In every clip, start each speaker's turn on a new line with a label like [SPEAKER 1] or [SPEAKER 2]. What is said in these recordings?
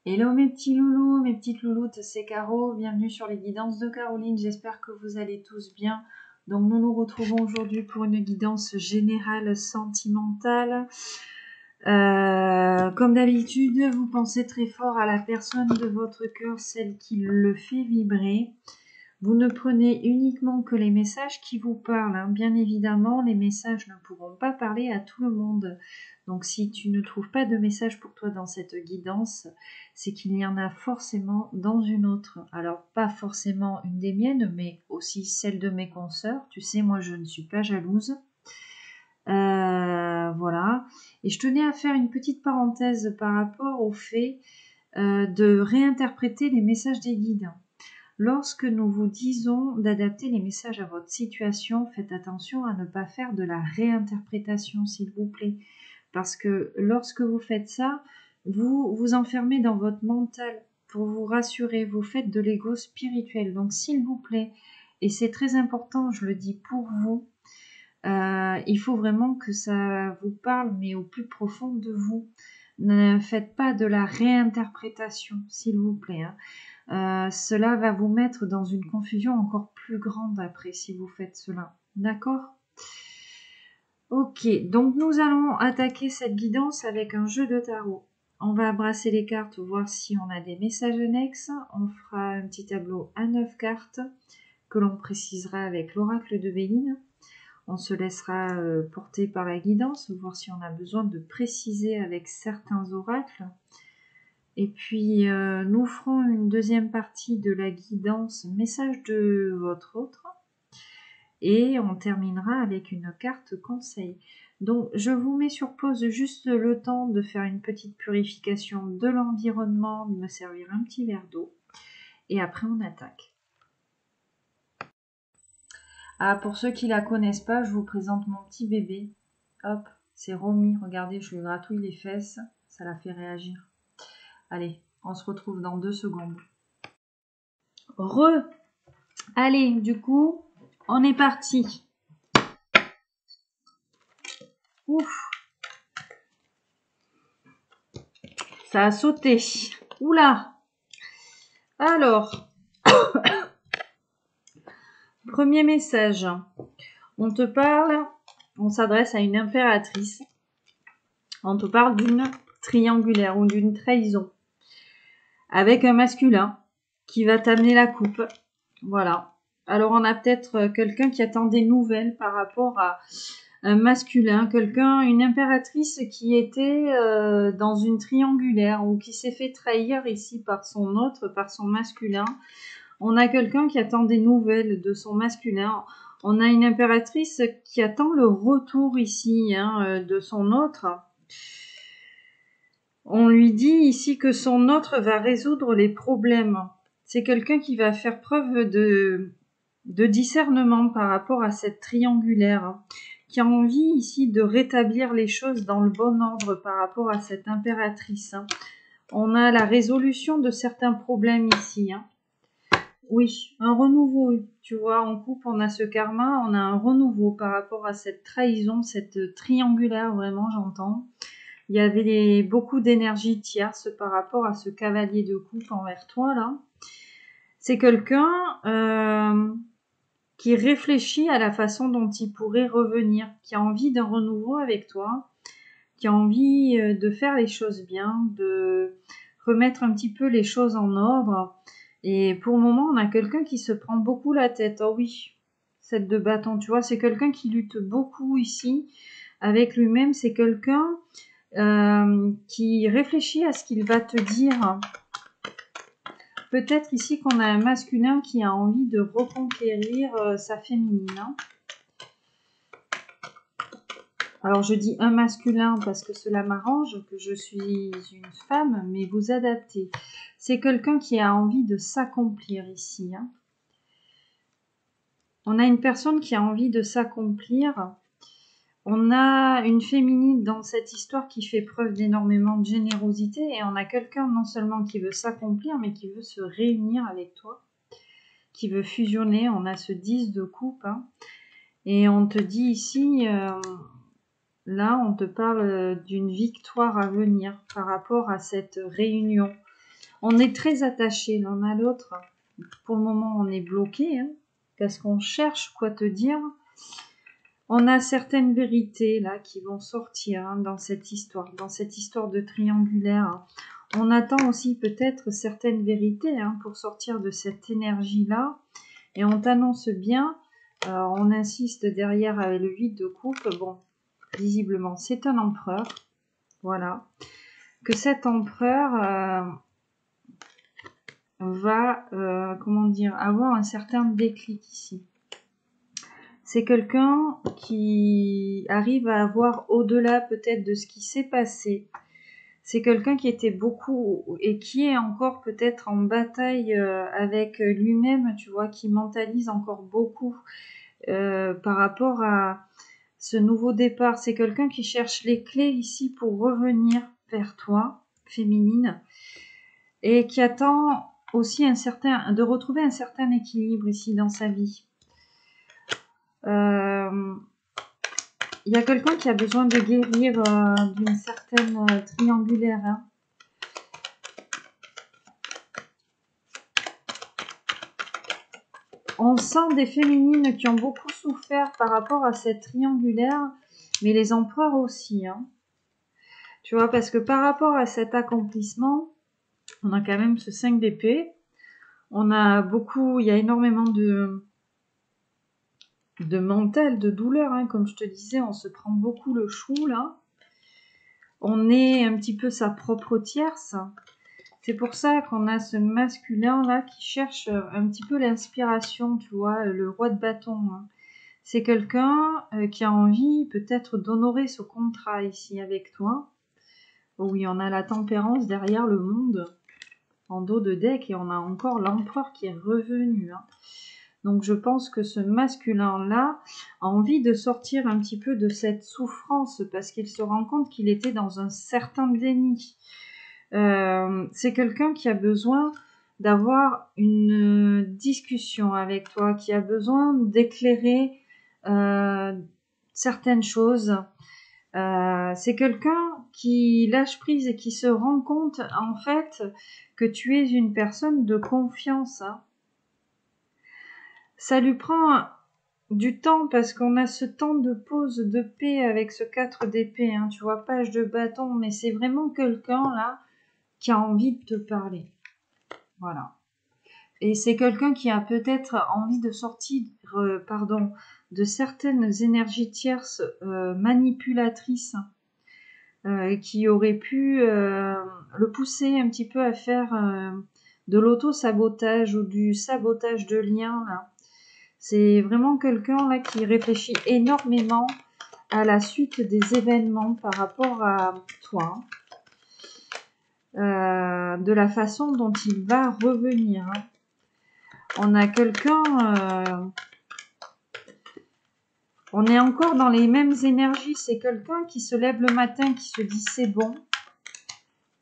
[SPEAKER 1] Hello mes petits loulous, mes petites louloutes, c'est Caro, bienvenue sur les guidances de Caroline, j'espère que vous allez tous bien. Donc nous nous retrouvons aujourd'hui pour une guidance générale sentimentale. Comme d'habitude, vous pensez très fort à la personne de votre cœur, celle qui le fait vibrer. Vous ne prenez uniquement que les messages qui vous parlent, hein. Bien évidemment, les messages ne pourront pas parler à tout le monde. Donc si tu ne trouves pas de message pour toi dans cette guidance, c'est qu'il y en a forcément dans une autre. Alors pas forcément une des miennes, mais aussi celle de mes consoeurs. Tu sais, moi je ne suis pas jalouse. Voilà. Et je tenais à faire une petite parenthèse par rapport au fait de réinterpréter les messages des guides. Lorsque nous vous disons d'adapter les messages à votre situation, faites attention à ne pas faire de la réinterprétation, s'il vous plaît. Parce que lorsque vous faites ça, vous vous enfermez dans votre mental pour vous rassurer, vous faites de l'ego spirituel. Donc s'il vous plaît, et c'est très important, je le dis pour vous, il faut vraiment que ça vous parle, mais au plus profond de vous. Ne faites pas de la réinterprétation, s'il vous plaît, hein. Cela va vous mettre dans une confusion encore plus grande après si vous faites cela. D'accord ? Ok, donc nous allons attaquer cette guidance avec un jeu de tarot. On va brasser les cartes, voir si on a des messages annexes. On fera un petit tableau à 9 cartes que l'on précisera avec l'oracle de Béline. On se laissera porter par la guidance, voir si on a besoin de préciser avec certains oracles. Et puis, nous ferons une deuxième partie de la guidance message de votre autre. Et on terminera avec une carte conseil. Donc, je vous mets sur pause juste le temps de faire une petite purification de l'environnement, de me servir un petit verre d'eau. Et après, on attaque. Ah, pour ceux qui la connaissent pas, je vous présente mon petit bébé. Hop, c'est Romy. Regardez, je lui gratouille les fesses. Ça la fait réagir. Allez, on se retrouve dans 2 secondes. Allez, du coup, on est parti. Ouf. Ça a sauté. Oula. Alors, premier message. On te parle, on s'adresse à une impératrice. On te parle d'une triangulaire ou d'une trahison. Avec un masculin qui va t'amener la coupe. Voilà. Alors, on a peut-être quelqu'un qui attend des nouvelles par rapport à un masculin, une impératrice qui était dans une triangulaire ou qui s'est fait trahir ici par son autre, par son masculin. On a quelqu'un qui attend des nouvelles de son masculin. On a une impératrice qui attend le retour ici de son autre. On lui dit ici que son autre va résoudre les problèmes. C'est quelqu'un qui va faire preuve de discernement par rapport à cette triangulaire, qui a envie ici de rétablir les choses dans le bon ordre par rapport à cette impératrice. On a la résolution de certains problèmes ici. Oui, un renouveau, tu vois, en couple, on a ce karma, on a un renouveau par rapport à cette trahison, cette triangulaire, vraiment, j'entends. Il y avait beaucoup d'énergie tierce par rapport à ce cavalier de coupe envers toi, là. C'est quelqu'un qui réfléchit à la façon dont il pourrait revenir, qui a envie d'un renouveau avec toi, qui a envie de faire les choses bien, de remettre un petit peu les choses en ordre. Et pour le moment, on a quelqu'un qui se prend beaucoup la tête. Oh oui, cette de bâton, tu vois, c'est quelqu'un qui lutte beaucoup ici avec lui-même. C'est quelqu'un qui réfléchit à ce qu'il va te dire. Peut-être ici qu'on a un masculin qui a envie de reconquérir sa féminine. Alors je dis un masculin parce que cela m'arrange, que je suis une femme, mais vous adaptez. C'est quelqu'un qui a envie de s'accomplir ici. On a une personne qui a envie de s'accomplir. On a une féminine dans cette histoire qui fait preuve d'énormément de générosité. Et on a quelqu'un non seulement qui veut s'accomplir, mais qui veut se réunir avec toi, qui veut fusionner. On a ce 10 de coupe. Et on te dit ici... Là, on te parle d'une victoire à venir par rapport à cette réunion. On est très attachés l'un à l'autre. Pour le moment, on est bloqué, hein, parce qu'on cherche quoi te dire. On a certaines vérités là qui vont sortir, hein, dans cette histoire de triangulaire. On attend aussi peut-être certaines vérités, hein, pour sortir de cette énergie-là. Et on t'annonce bien, on insiste derrière avec le 8 de coupe. Bon, visiblement, c'est un empereur. Voilà. Que cet empereur va, comment dire, avoir un certain déclic ici. C'est quelqu'un qui arrive à voir au-delà peut-être de ce qui s'est passé. C'est quelqu'un qui était beaucoup et qui est encore peut-être en bataille avec lui-même, tu vois, qui mentalise encore beaucoup par rapport à ce nouveau départ. C'est quelqu'un qui cherche les clés ici pour revenir vers toi, féminine, et qui attend aussi de retrouver un certain équilibre ici dans sa vie. Il y a quelqu'un qui a besoin de guérir d'une certaine triangulaire. Hein. On sent des féminines qui ont beaucoup souffert par rapport à cette triangulaire, mais les empereurs aussi. Hein. Tu vois, parce que par rapport à cet accomplissement, on a quand même ce 5 d'épée. On a beaucoup, il y a énormément de mental, de douleur, hein. Comme je te disais, on se prend beaucoup le chou là. On est un petit peu sa propre tierce. C'est pour ça qu'on a ce masculin là qui cherche un petit peu l'inspiration, tu vois, le roi de bâton. Hein. C'est quelqu'un qui a envie peut-être d'honorer ce contrat ici avec toi. Oui, on a la tempérance derrière le monde en dos de deck et on a encore l'empereur qui est revenu. Hein. Donc je pense que ce masculin-là a envie de sortir un petit peu de cette souffrance parce qu'il se rend compte qu'il était dans un certain déni. C'est quelqu'un qui a besoin d'avoir une discussion avec toi, qui a besoin d'éclairer certaines choses. C'est quelqu'un qui lâche prise et qui se rend compte en fait que tu es une personne de confiance. Hein. Ça lui prend du temps parce qu'on a ce temps de pause de paix avec ce 4 d'épée, hein, tu vois, page de bâton, mais c'est vraiment quelqu'un là qui a envie de te parler. Voilà. Et c'est quelqu'un qui a peut-être envie de sortir, de certaines énergies tierces manipulatrices qui auraient pu le pousser un petit peu à faire de l'auto-sabotage ou du sabotage de liens. Là. C'est vraiment quelqu'un là qui réfléchit énormément à la suite des événements par rapport à toi. De la façon dont il va revenir. Hein. On a quelqu'un... on est encore dans les mêmes énergies. C'est quelqu'un qui se lève le matin, qui se dit c'est bon,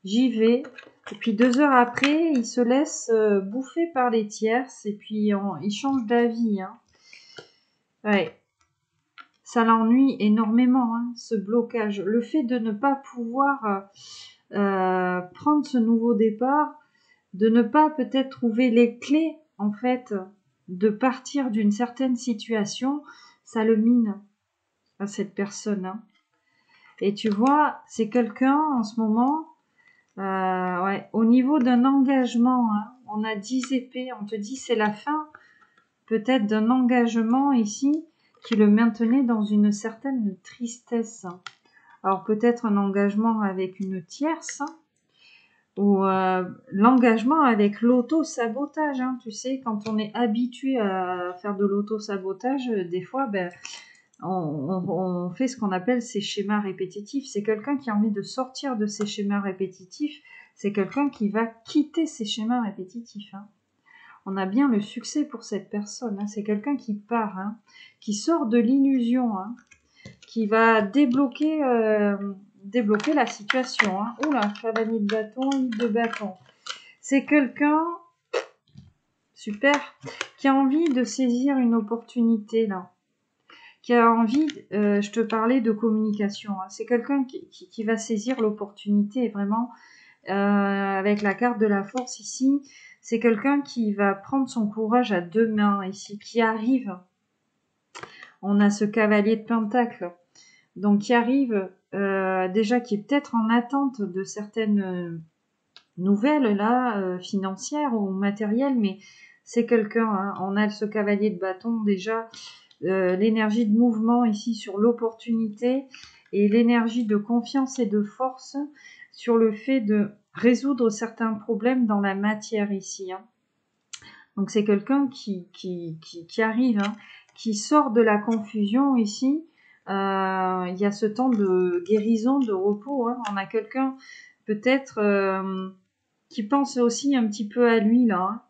[SPEAKER 1] j'y vais. Et puis 2 heures après, il se laisse bouffer par les tierces et puis il change d'avis. Hein. Ouais. Ça l'ennuie énormément, hein, ce blocage. Le fait de ne pas pouvoir prendre ce nouveau départ, de ne pas peut-être trouver les clés, en fait, de partir d'une certaine situation, ça le mine à cette personne. Hein. Et tu vois, c'est quelqu'un en ce moment, ouais, au niveau d'un engagement, hein, on a 10 épées, on te dit c'est la fin peut-être d'un engagement ici qui le maintenait dans une certaine tristesse. Alors peut-être un engagement avec une tierce, hein, ou l'engagement avec l'auto-sabotage. Hein, tu sais, quand on est habitué à faire de l'auto-sabotage, des fois, ben, on fait ce qu'on appelle ces schémas répétitifs. C'est quelqu'un qui a envie de sortir de ces schémas répétitifs. C'est quelqu'un qui va quitter ces schémas répétitifs. Hein. On a bien le succès pour cette personne. Hein. C'est quelqu'un qui part, hein, qui sort de l'illusion, hein, qui va débloquer la situation. Hein. Oula, cavalier de bâton, livre de bâton. C'est quelqu'un, super, qui a envie de saisir une opportunité là. Qui a envie, je te parlais de communication. Hein. C'est quelqu'un qui va saisir l'opportunité vraiment avec la carte de la force ici, c'est quelqu'un qui va prendre son courage à deux mains ici, qui arrive. On a ce cavalier de pentacle, donc qui arrive, déjà qui est peut-être en attente de certaines nouvelles là, financières ou matérielles, mais c'est quelqu'un, hein, on a ce cavalier de bâton déjà, l'énergie de mouvement ici sur l'opportunité et l'énergie de confiance et de force sur le fait de résoudre certains problèmes dans la matière ici, hein. Donc c'est quelqu'un qui arrive, hein, qui sort de la confusion ici. Il y a ce temps de guérison, de repos, hein. On a quelqu'un peut-être qui pense aussi un petit peu à lui là, hein.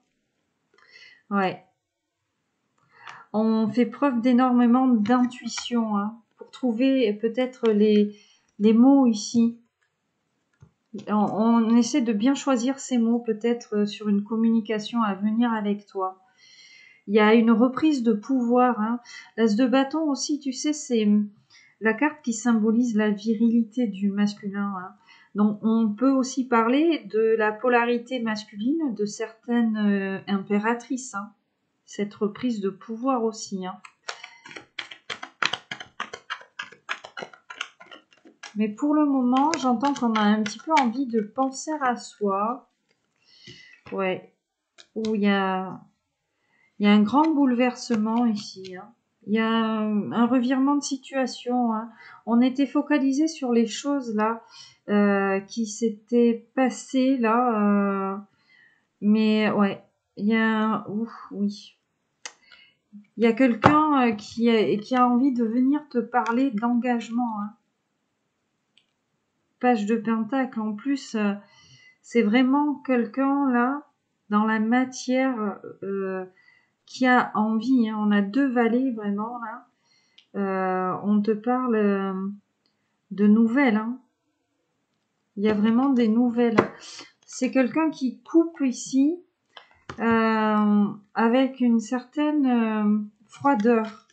[SPEAKER 1] Ouais. On fait preuve d'énormément d'intuition, hein, pour trouver peut-être les mots ici. On essaie de bien choisir ces mots peut-être sur une communication à venir avec toi. Il y a une reprise de pouvoir, hein. L'as de bâton aussi, tu sais, c'est la carte qui symbolise la virilité du masculin, hein. Donc on peut aussi parler de la polarité masculine de certaines impératrices, hein. Cette reprise de pouvoir aussi, hein. Mais pour le moment, j'entends qu'on a un petit peu envie de penser à soi. Ouais. Où il y a un grand bouleversement ici, hein. Il y a un revirement de situation, hein. On était focalisé sur les choses là qui s'étaient passées là. Mais ouais, il y a oui. Il y a quelqu'un qui a envie de venir te parler d'engagement, hein. Page de pentacle. En plus, c'est vraiment quelqu'un là, dans la matière, qui a envie, hein. On a deux valets vraiment là. On te parle de nouvelles, hein. Il y a vraiment des nouvelles. C'est quelqu'un qui coupe ici avec une certaine froideur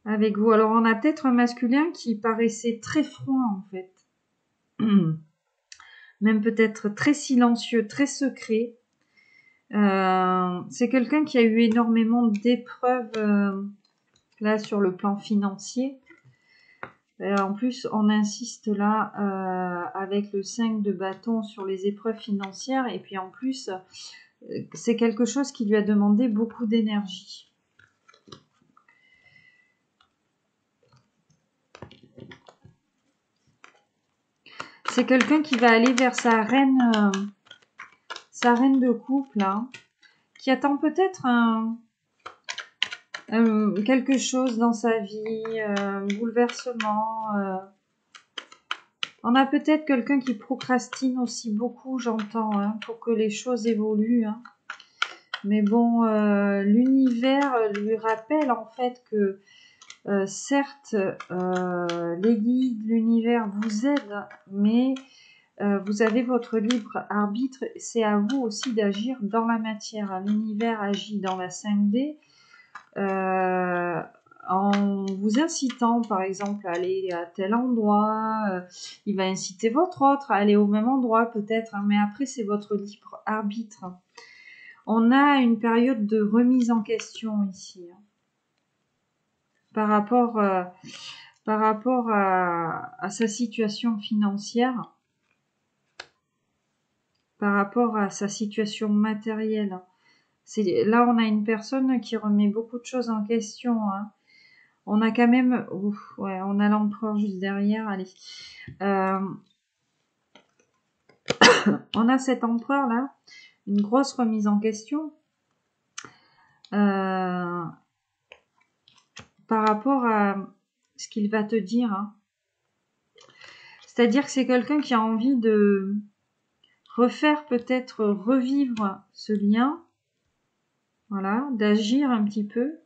[SPEAKER 1] avec vous. Alors on a peut-être un masculin qui paraissait très froid en fait. Même peut-être très silencieux, très secret. C'est quelqu'un qui a eu énormément d'épreuves là sur le plan financier. En plus, on insiste là avec le 5 de bâton sur les épreuves financières. Et puis en plus, c'est quelque chose qui lui a demandé beaucoup d'énergie. C'est quelqu'un qui va aller vers sa reine de couple, hein, qui attend peut-être quelque chose dans sa vie, un bouleversement. On a peut-être quelqu'un qui procrastine aussi beaucoup, j'entends, hein, pour que les choses évoluent, hein. Mais bon, l'univers lui rappelle en fait que certes, les guides, l'univers vous aident, mais vous avez votre libre arbitre. C'est à vous aussi d'agir dans la matière. L'univers agit dans la 5D en vous incitant, par exemple, à aller à tel endroit. Il va inciter votre autre à aller au même endroit, peut-être, hein, mais après, c'est votre libre arbitre. On a une période de remise en question ici, hein, par rapport à sa situation financière, par rapport à sa situation matérielle. Là, on a une personne qui remet beaucoup de choses en question, hein. On a quand même... ouais, on a l'empereur juste derrière, allez. On a cet empereur-là, une grosse remise en question par rapport à ce qu'il va te dire, hein. C'est-à-dire que c'est quelqu'un qui a envie de refaire, peut-être revivre ce lien, voilà, d'agir un petit peu.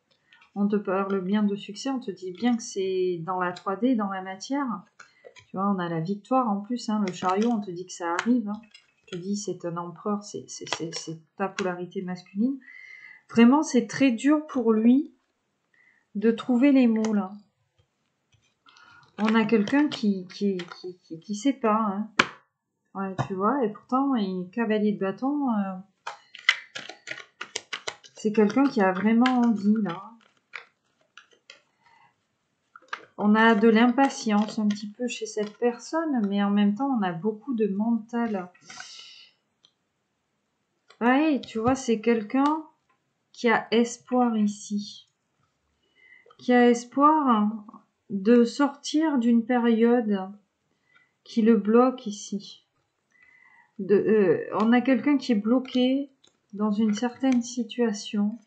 [SPEAKER 1] On te parle bien de succès, on te dit bien que c'est dans la 3D, dans la matière. Tu vois, on a la victoire en plus, hein, le chariot, on te dit que ça arrive, hein. Je te dis, c'est un empereur, c'est ta polarité masculine. Vraiment, c'est très dur pour lui de trouver les mots, là. On a quelqu'un qui sait pas, hein. Ouais, tu vois, et pourtant, il cavalier de bâton, c'est quelqu'un qui a vraiment envie, là. On a de l'impatience un petit peu chez cette personne, mais en même temps, on a beaucoup de mental. Ouais, tu vois, c'est quelqu'un qui a espoir ici. Qui a espoir de sortir d'une période qui le bloque ici. On a quelqu'un qui est bloqué dans une certaine situation.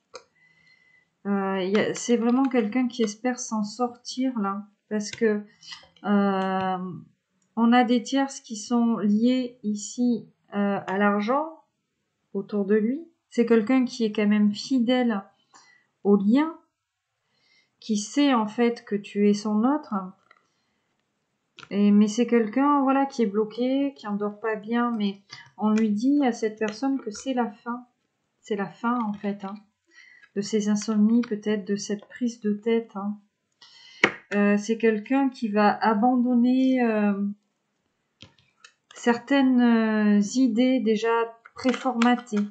[SPEAKER 1] C'est vraiment quelqu'un qui espère s'en sortir là, parce que on a des tierces qui sont liées ici à l'argent autour de lui. C'est quelqu'un qui est quand même fidèle au lien, qui sait en fait que tu es son autre. Mais c'est quelqu'un, voilà, qui est bloqué, qui endort pas bien, mais on lui dit à cette personne que c'est la fin. C'est la fin en fait, hein, de ses insomnies, peut-être de cette prise de tête. Hein. C'est quelqu'un qui va abandonner certaines idées déjà préformatées,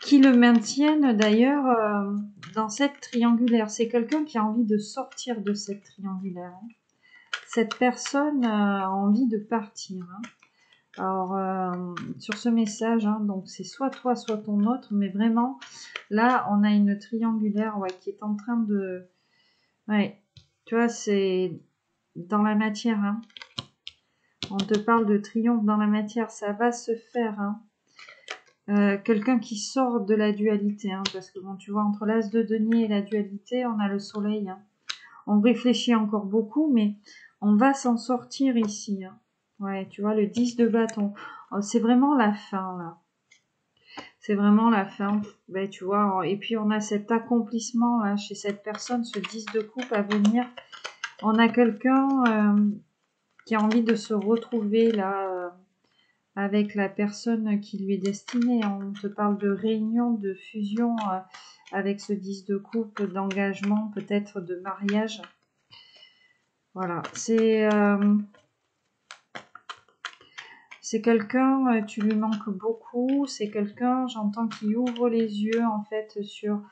[SPEAKER 1] qui le maintiennent d'ailleurs dans cette triangulaire. C'est quelqu'un qui a envie de sortir de cette triangulaire. Hein. Cette personne a envie de partir. Hein. Alors, sur ce message, hein, donc c'est soit toi, soit ton autre, mais vraiment, là, on a une triangulaire qui est en train de... Ouais, tu vois, c'est dans la matière. Hein. On te parle de triomphe dans la matière, ça va se faire. Hein. Quelqu'un qui sort de la dualité, hein, parce que bon, tu vois, entre l'as de denier et la dualité, on a le soleil. Hein. On réfléchit encore beaucoup, mais on va s'en sortir ici. Hein. Ouais, tu vois, le 10 de bâton. C'est vraiment la fin, là. C'est vraiment la fin. Ben, tu vois, et puis on a cet accomplissement, là, chez cette personne, ce 10 de coupe à venir. On a quelqu'un qui a envie de se retrouver, là, avec la personne qui lui est destinée. On te parle de réunion, de fusion avec ce 10 de coupe, d'engagement, peut-être de mariage. Voilà, c'est quelqu'un, tu lui manques beaucoup, c'est quelqu'un, j'entends, qui ouvre les yeux en fait sur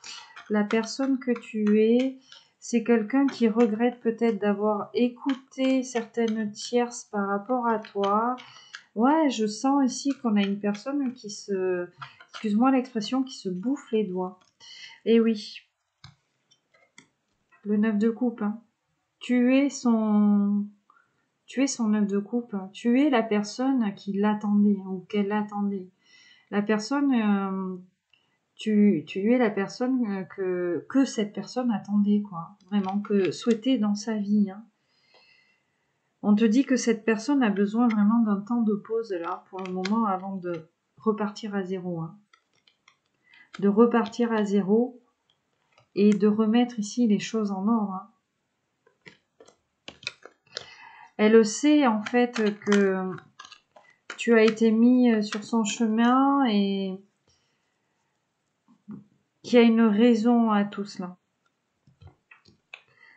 [SPEAKER 1] la personne que tu es. C'est quelqu'un qui regrette peut-être d'avoir écouté certaines tierces par rapport à toi. Ouais, je sens ici qu'on a une personne qui excuse-moi l'expression, qui se bouffe les doigts. Et oui, le 9 de coupe, hein. Tu es son 9 de coupe, tu es la personne qui l'attendait ou qu'elle attendait. La personne, tu es la personne que cette personne attendait, quoi. Vraiment, que souhaitait dans sa vie. Hein. On te dit que cette personne a besoin vraiment d'un temps de pause, là, pour le moment, avant de repartir à zéro. Hein. De repartir à zéro et de remettre ici les choses en ordre. Hein. Elle sait, en fait, que tu as été mis sur son chemin et qu'il y a une raison à tout cela.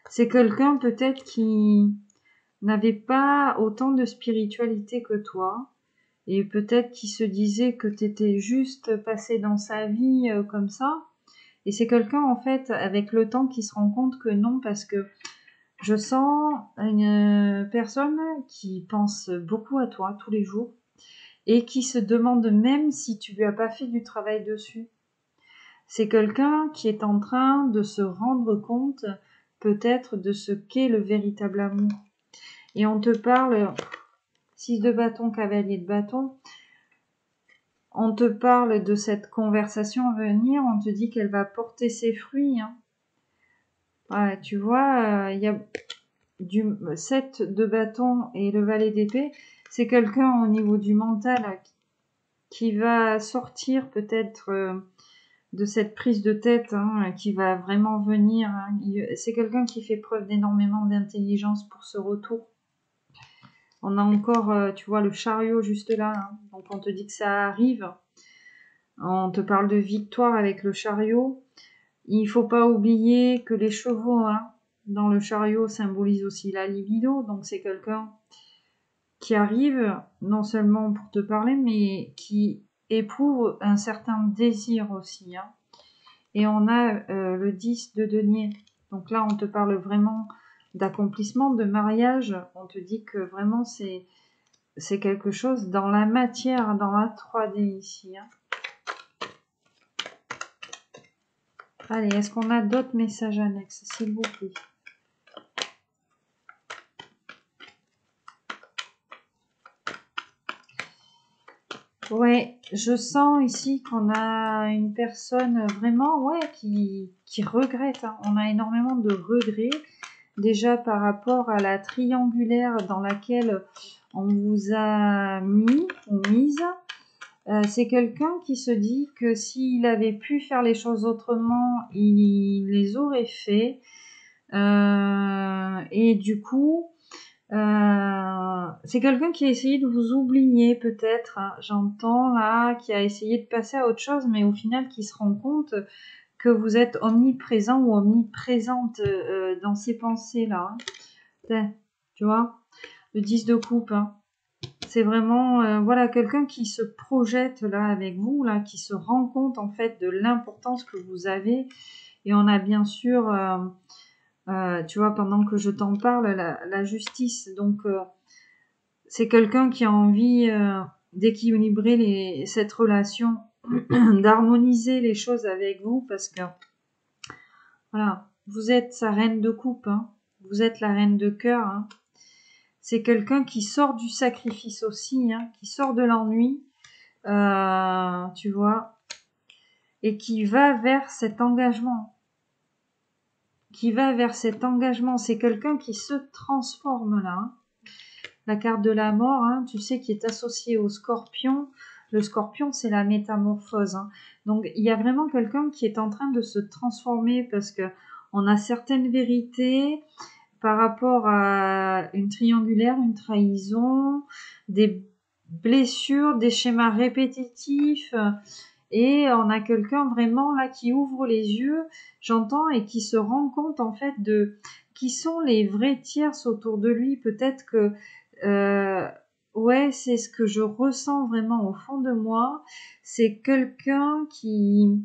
[SPEAKER 1] C'est quelqu'un peut-être qui n'avait pas autant de spiritualité que toi et peut-être qui se disait que tu étais juste passé dans sa vie comme ça. Et c'est quelqu'un en fait avec le temps qui se rend compte que non, parce que je sens une personne qui pense beaucoup à toi tous les jours et qui se demande même si tu lui as pas fait du travail dessus. C'est quelqu'un qui est en train de se rendre compte peut-être de ce qu'est le véritable amour. Et on te parle 6 de bâton, cavalier de bâton. On te parle de cette conversation à venir. On te dit qu'elle va porter ses fruits. Hein. Ouais, tu vois, il y a du 7 de bâton et le valet d'épée. C'est quelqu'un au niveau du mental qui va sortir peut-être de cette prise de tête, hein, qui va vraiment venir. Hein. C'est quelqu'un qui fait preuve d'énormément d'intelligence pour ce retour. On a encore, tu vois, le chariot juste là. Hein. Donc on te dit que ça arrive. On te parle de victoire avec le chariot. Il faut pas oublier que les chevaux, hein, dans le chariot, symbolisent aussi la libido. Donc c'est quelqu'un qui arrive non seulement pour te parler, mais qui éprouve un certain désir aussi. Hein. Et on a le 10 de denier. Donc là, on te parle vraiment d'accomplissement, de mariage. On te dit que vraiment, c'est quelque chose dans la matière, dans la 3D ici. Hein. Allez, est-ce qu'on a d'autres messages annexes, s'il vous plaît? Ouais, je sens ici qu'on a une personne vraiment, ouais, qui regrette. Hein. On a énormément de regrets, déjà par rapport à la triangulaire dans laquelle on vous a mis ou mise. C'est quelqu'un qui se dit que s'il avait pu faire les choses autrement, il les aurait fait. Et du coup, c'est quelqu'un qui a essayé de vous oublier peut-être, hein, j'entends là, qui a essayé de passer à autre chose, mais au final qui se rend compte que vous êtes omniprésent ou omniprésente dans ses pensées là. Hein. Tu vois, le 10 de coupe. Hein. C'est vraiment voilà quelqu'un qui se projette là avec vous, là, qui se rend compte en fait de l'importance que vous avez. Et on a bien sûr tu vois, pendant que je t'en parle, la justice. Donc, c'est quelqu'un qui a envie d'équilibrer cette relation, d'harmoniser les choses avec vous, parce que, voilà, vous êtes sa reine de coupe, hein, vous êtes la reine de cœur. Hein. C'est quelqu'un qui sort du sacrifice aussi, hein, qui sort de l'ennui, tu vois, et qui va vers cet engagement. C'est quelqu'un qui se transforme là. Hein. La carte de la mort, hein, tu sais, qui est associée au scorpion. Le scorpion, c'est la métamorphose. Hein. Donc, il y a vraiment quelqu'un qui est en train de se transformer parce que on a certaines vérités par rapport à une triangulaire, une trahison, des blessures, des schémas répétitifs. Et on a quelqu'un vraiment là qui ouvre les yeux, j'entends, et qui se rend compte en fait de qui sont les vrais tierces autour de lui. Peut-être que ouais, c'est ce que je ressens vraiment au fond de moi. C'est quelqu'un qui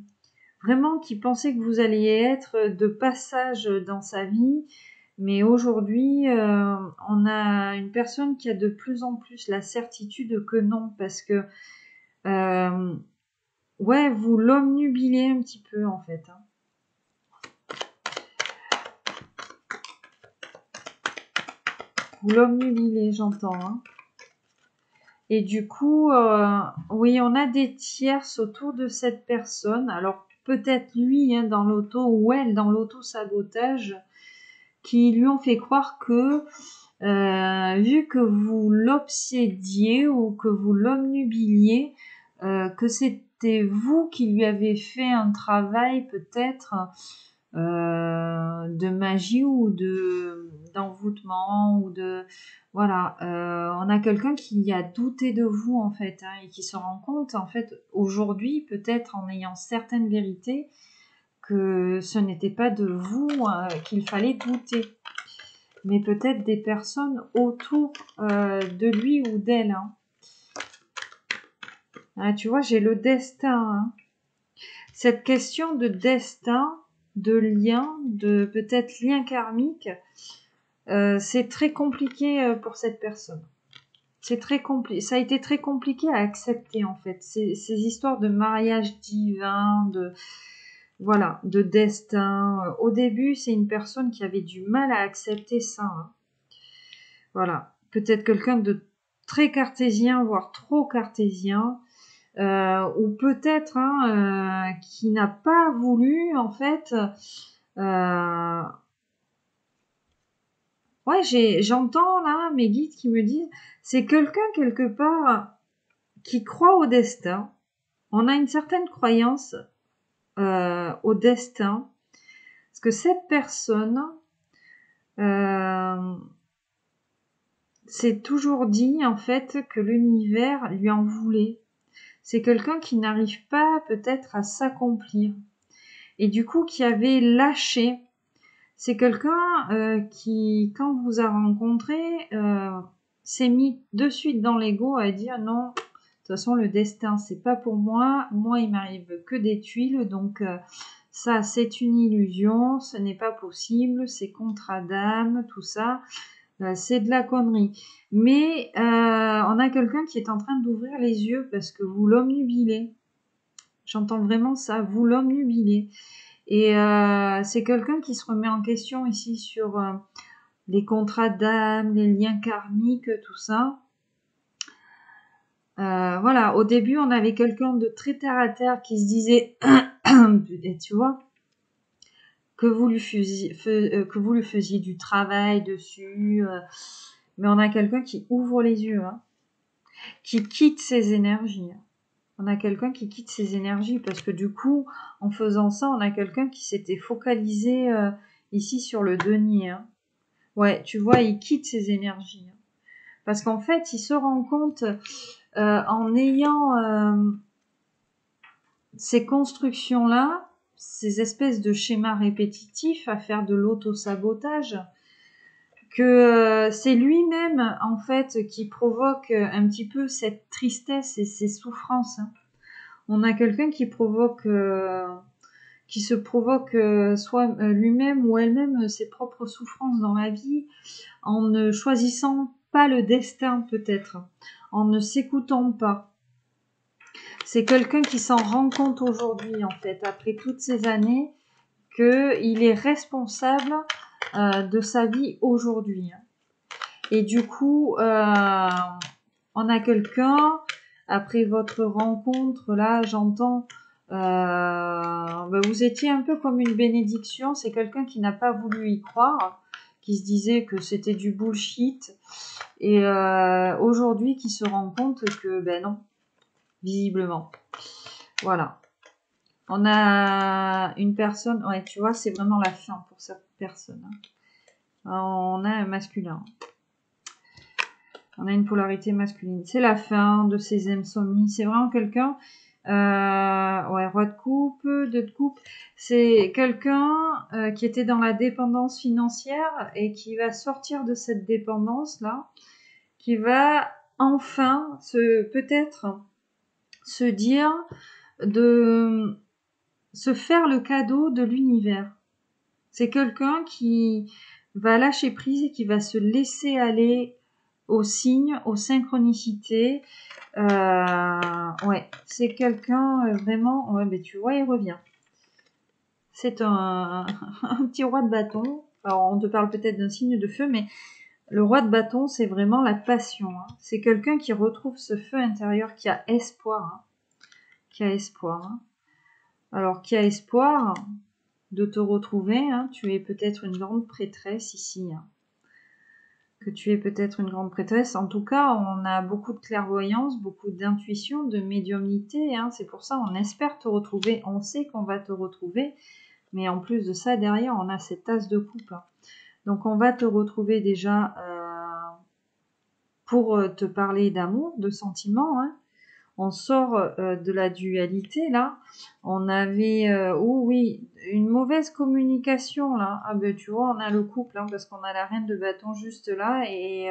[SPEAKER 1] vraiment qui pensait que vous alliez être de passage dans sa vie. Mais aujourd'hui, on a une personne qui a de plus en plus la certitude que non, parce que ouais, vous l'omnubilez un petit peu en fait. Hein. Vous l'omnubilez, j'entends. Hein. Et du coup, oui, on a des tierces autour de cette personne. Alors peut-être lui hein, dans l'auto ou elle dans l'auto-sabotage qui lui ont fait croire que vu que vous l'obsédiez ou que vous l'omnubiliez, que c'était vous qui lui avez fait un travail peut-être de magie ou d'envoûtement ou de voilà on a quelqu'un qui a douté de vous en fait hein, et qui se rend compte en fait aujourd'hui peut-être en ayant certaines vérités que ce n'était pas de vous qu'il fallait douter mais peut-être des personnes autour de lui ou d'elle hein. Ah, tu vois j'ai le destin hein. Cette question de destin de lien, de peut-être lien karmique, c'est très compliqué pour cette personne. C'est très compliqué. Ça a été très compliqué à accepter en fait. Ces histoires de mariage divin, de voilà, de destin. Au début, c'est une personne qui avait du mal à accepter ça. Hein. Voilà, peut-être quelqu'un de très cartésien, voire trop cartésien. Ou peut-être hein, qui n'a pas voulu en fait ouais j'entends là mes guides qui me disent c'est quelqu'un quelque part qui croit au destin on a une certaine croyance au destin parce que cette personne s'est toujours dit en fait que l'univers lui en voulait c'est quelqu'un qui n'arrive pas peut-être à s'accomplir et du coup qui avait lâché. C'est quelqu'un qui, quand vous a rencontré, s'est mis de suite dans l'ego à dire non, de toute façon le destin c'est pas pour moi, moi il m'arrive que des tuiles, donc ça c'est une illusion, ce n'est pas possible, c'est contre Adam, tout ça, c'est de la connerie. Mais on a quelqu'un qui est en train d'ouvrir les yeux parce que vous l'omnubilez. J'entends vraiment ça, vous l'omnubilez. Et c'est quelqu'un qui se remet en question ici sur les contrats d'âme, les liens karmiques, tout ça. Voilà, au début, on avait quelqu'un de très terre à terre qui se disait, et tu vois, que vous lui faisiez du travail dessus, mais on a quelqu'un qui ouvre les yeux, hein, qui quitte ses énergies. On a quelqu'un qui quitte ses énergies parce que du coup, en faisant ça, on a quelqu'un qui s'était focalisé ici sur le denier. Hein. Ouais, tu vois, il quitte ses énergies. Hein. Parce qu'en fait, il se rend compte en ayant ces constructions-là, ces espèces de schémas répétitifs à faire de l'auto-sabotage, que c'est lui-même en fait qui provoque un petit peu cette tristesse et ces souffrances. Hein. On a quelqu'un qui provoque, qui se provoque soit lui-même ou elle-même ses propres souffrances dans la vie en ne choisissant pas le destin peut-être, en ne s'écoutant pas. C'est quelqu'un qui s'en rend compte aujourd'hui en fait, après toutes ces années, qu'il est responsable de sa vie aujourd'hui. Et du coup, on a quelqu'un, après votre rencontre, là, j'entends, vous étiez un peu comme une bénédiction, c'est quelqu'un qui n'a pas voulu y croire, qui se disait que c'était du bullshit, et aujourd'hui qui se rend compte que, ben non, visiblement. Voilà. On a une personne, ouais, tu vois, c'est vraiment la fin pour cette personne. Hein. On a un masculin. On a une polarité masculine. C'est la fin de ces insomnies. C'est vraiment quelqu'un, ouais, roi de coupe, deux de coupe. C'est quelqu'un qui était dans la dépendance financière et qui va sortir de cette dépendance-là, qui va enfin peut-être se dire de se faire le cadeau de l'univers. C'est quelqu'un qui va lâcher prise et qui va se laisser aller aux signes, aux synchronicités. Ouais, c'est quelqu'un vraiment. Ouais, mais tu vois, il revient. C'est un petit roi de bâton. Alors, on te parle peut-être d'un signe de feu, mais le roi de bâton, c'est vraiment la passion. Hein. C'est quelqu'un qui retrouve ce feu intérieur, qui a espoir. Hein. Qui a espoir. Hein. Alors, qui a espoir de te retrouver, hein, tu es peut-être une grande prêtresse ici, hein. Que tu es peut-être une grande prêtresse. En tout cas, on a beaucoup de clairvoyance, beaucoup d'intuition, de médiumnité, hein. C'est pour ça on espère te retrouver, on sait qu'on va te retrouver, mais en plus de ça, derrière, on a cette tasse de coupe. Hein. Donc on va te retrouver déjà pour te parler d'amour, de sentiments, hein. On sort de la dualité là. On avait, oh oui, une mauvaise communication là. Ah ben tu vois, on a le couple hein, parce qu'on a la reine de bâton juste là et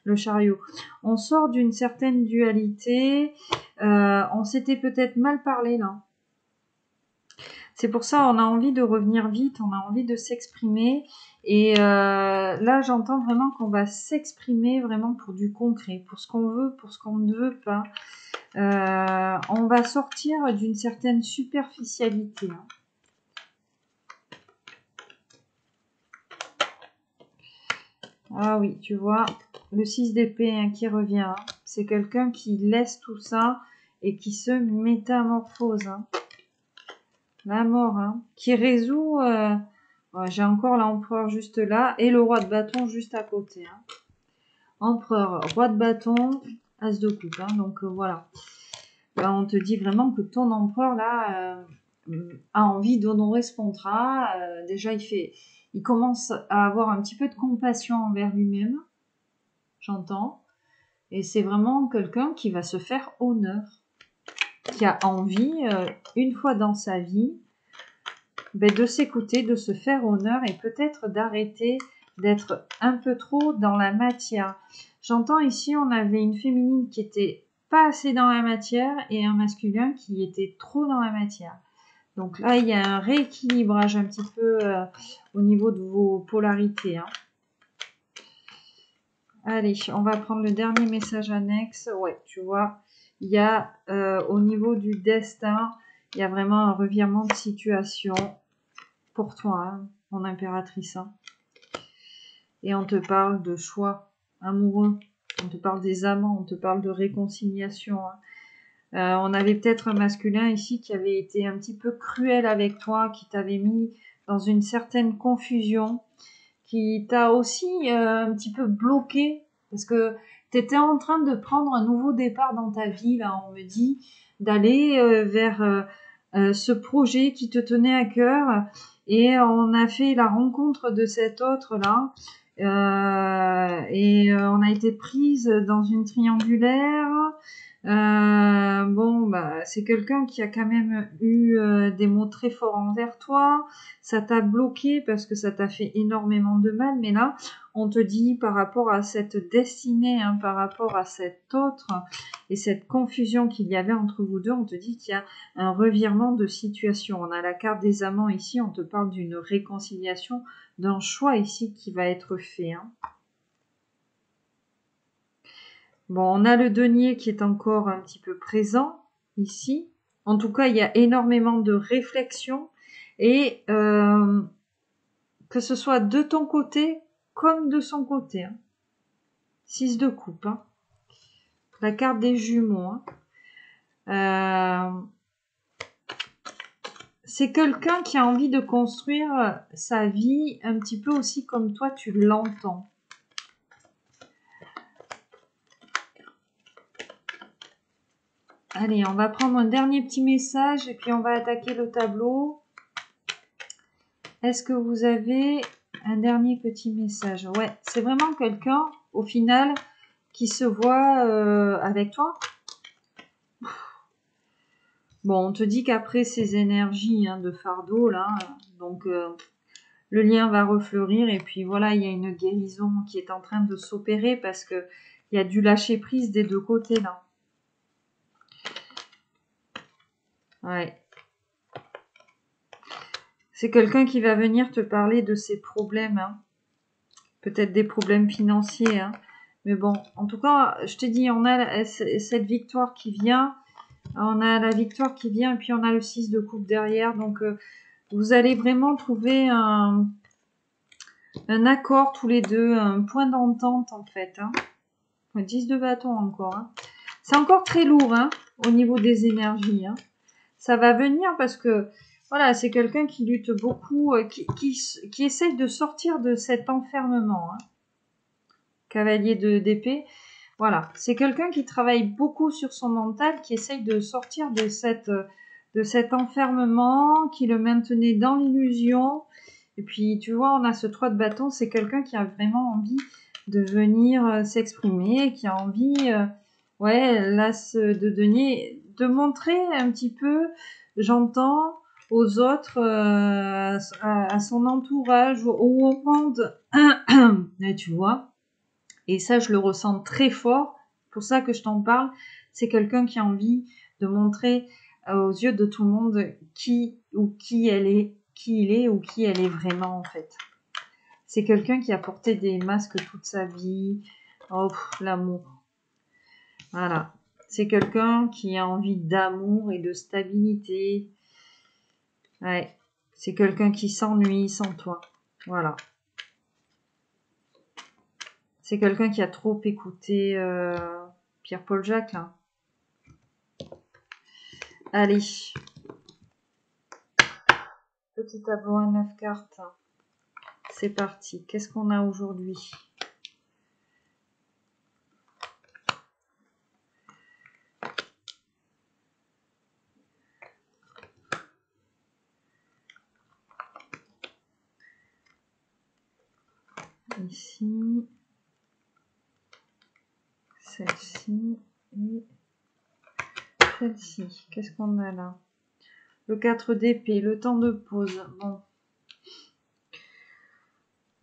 [SPEAKER 1] le chariot. On sort d'une certaine dualité. On s'était peut-être mal parlé là. C'est pour ça on a envie de revenir vite, on a envie de s'exprimer. Et là, j'entends vraiment qu'on va s'exprimer vraiment pour du concret, pour ce qu'on veut, pour ce qu'on ne veut pas. On va sortir d'une certaine superficialité. Hein. Ah oui, tu vois, le 6 d'épée hein, qui revient. Hein. C'est quelqu'un qui laisse tout ça et qui se métamorphose. Hein. La mort, hein, qui résout... ouais, j'ai encore l'empereur juste là et le roi de bâton juste à côté. Hein. Empereur, roi de bâton, as de coupe. Hein, donc voilà. Ben, on te dit vraiment que ton empereur là a envie d'honorer ce contrat. Déjà, il commence à avoir un petit peu de compassion envers lui-même, j'entends. Et c'est vraiment quelqu'un qui va se faire honneur, qui a envie, une fois dans sa vie, ben, de s'écouter, de se faire honneur et peut-être d'arrêter d'être un peu trop dans la matière. J'entends ici, on avait une féminine qui était pas assez dans la matière et un masculin qui était trop dans la matière. Donc là, il y a un rééquilibrage un petit peu au niveau de vos polarités. Hein. Allez, on va prendre le dernier message annexe. Ouais, tu vois, il y a au niveau du destin, il y a vraiment un revirement de situation pour toi, hein, mon impératrice. Hein. Et on te parle de choix amoureux, on te parle des amants, on te parle de réconciliation. Hein. On avait peut-être un masculin ici qui avait été un petit peu cruel avec toi, qui t'avait mis dans une certaine confusion, qui t'a aussi un petit peu bloqué, parce que tu étais en train de prendre un nouveau départ dans ta vie, là, on me dit, d'aller vers ce projet qui te tenait à cœur, et on a fait la rencontre de cet autre-là, on a été prise dans une triangulaire. Bon, bah, c'est quelqu'un qui a quand même eu des mots très forts envers toi. Ça t'a bloqué parce que ça t'a fait énormément de mal. Mais là, on te dit par rapport à cette destinée, hein, par rapport à cet autre et cette confusion qu'il y avait entre vous deux, on te dit qu'il y a un revirement de situation. On a la carte des amants ici. On te parle d'une réconciliation, d'un choix ici qui va être fait. Hein. Bon, on a le denier qui est encore un petit peu présent ici. En tout cas, il y a énormément de réflexion et que ce soit de ton côté comme de son côté. Hein. 6 de coupe. Hein. La carte des jumeaux. Hein. C'est quelqu'un qui a envie de construire sa vie un petit peu aussi comme toi tu l'entends. Allez, on va prendre un dernier petit message et puis on va attaquer le tableau. Est-ce que vous avez un dernier petit message? Ouais, c'est vraiment quelqu'un, au final, qui se voit avec toi. Bon, on te dit qu'après ces énergies de fardeau, là, donc le lien va refleurir et puis voilà, il y a une guérison qui est en train de s'opérer parce que il y a du lâcher prise des deux côtés, là. Ouais. C'est quelqu'un qui va venir te parler de ses problèmes, hein. Peut-être des problèmes financiers, hein. Mais bon, en tout cas, je te dis, on a cette victoire qui vient, on a la victoire qui vient, et puis on a le 6 de coupe derrière, donc vous allez vraiment trouver un accord tous les deux, un point d'entente en fait, hein. 10 de bâton encore, hein. C'est encore très lourd, hein, au niveau des énergies, hein. Ça va venir parce que voilà, c'est quelqu'un qui lutte beaucoup, qui essaye de sortir de cet enfermement. Hein. Cavalier d'épée. Voilà, c'est quelqu'un qui travaille beaucoup sur son mental, qui essaye de sortir de cet enfermement, qui le maintenait dans l'illusion. Et puis, tu vois, on a ce 3 de bâton, c'est quelqu'un qui a vraiment envie de venir s'exprimer, qui a envie, l'as de denier, de montrer un petit peu, j'entends, aux autres, à son entourage, au monde, et tu vois. Et ça, je le ressens très fort. C'est pour ça que je t'en parle. C'est quelqu'un qui a envie de montrer aux yeux de tout le monde qui elle est, qui il est ou qui elle est vraiment en fait. C'est quelqu'un qui a porté des masques toute sa vie. Oh, l'amour. Voilà. C'est quelqu'un qui a envie d'amour et de stabilité. Ouais. C'est quelqu'un qui s'ennuie sans toi. Voilà. C'est quelqu'un qui a trop écouté Pierre-Paul Jacques, là. Allez. Petit tableau à 9 cartes. C'est parti. Qu'est-ce qu'on a aujourd'hui? Ici. Celle-ci. Et celle-ci. Qu'est-ce qu'on a là? Le 4 d'épée. Le temps de pause. Bon.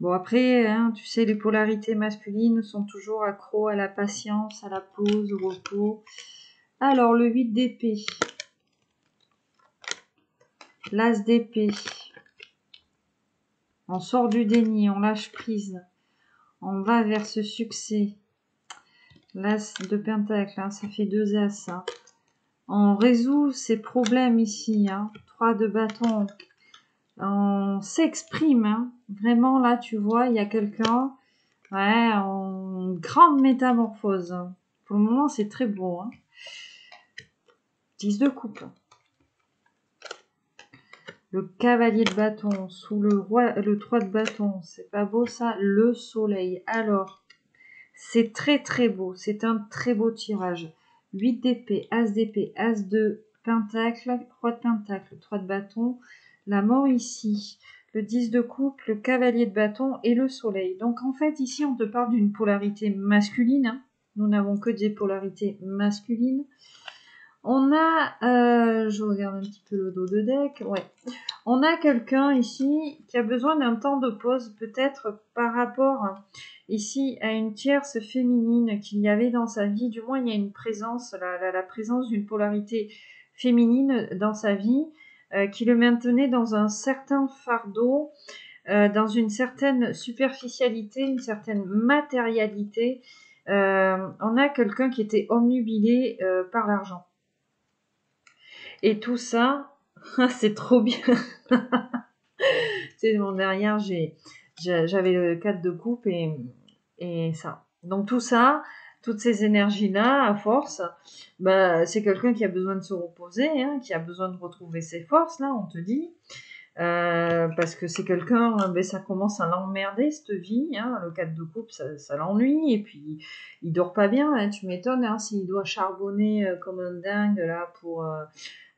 [SPEAKER 1] Bon, après, hein, tu sais, les polarités masculines sont toujours accros à la patience, à la pause, au repos. Alors, le 8 d'épée. L'as d'épée. On sort du déni, on lâche prise. On va vers ce succès. L'as de pentacle, hein, ça fait 2 as. Hein. On résout ces problèmes ici. Hein. 3 de bâton. On s'exprime. Hein. Vraiment, là, tu vois, il y a quelqu'un en grande métamorphose. Pour le moment, c'est très beau. Hein. 10 de coupe. Le cavalier de bâton sous le 3 de bâton. C'est pas beau ça? Le soleil. Alors, c'est très très beau. C'est un très beau tirage. 8 d'épée, as de pentacle, roi de pentacle, 3 de bâton. La mort ici. Le 10 de coupe, le cavalier de bâton et le soleil. Donc en fait, ici, on te parle d'une polarité masculine. Hein. Nous n'avons que des polarités masculines. On a, je regarde un petit peu le dos de deck, ouais. On a quelqu'un ici qui a besoin d'un temps de pause, peut-être par rapport ici à une tierce féminine qu'il y avait dans sa vie. Du moins, il y a une présence, la présence d'une polarité féminine dans sa vie qui le maintenait dans un certain fardeau, dans une certaine superficialité, une certaine matérialité. On a quelqu'un qui était omnubilé par l'argent. Et tout ça, c'est trop bien. Tu sais, mon derrière, j'avais le 4 de coupe et ça. Donc tout ça, toutes ces énergies-là, à force, bah, c'est quelqu'un qui a besoin de se reposer, hein, qui a besoin de retrouver ses forces, là, on te dit. Parce que c'est quelqu'un, ben, ça commence à l'emmerder, cette vie. Hein, le 4 de coupe, ça l'ennuie. Et puis, il dort pas bien, hein, tu m'étonnes, hein, s'il doit charbonner comme un dingue, là, pour...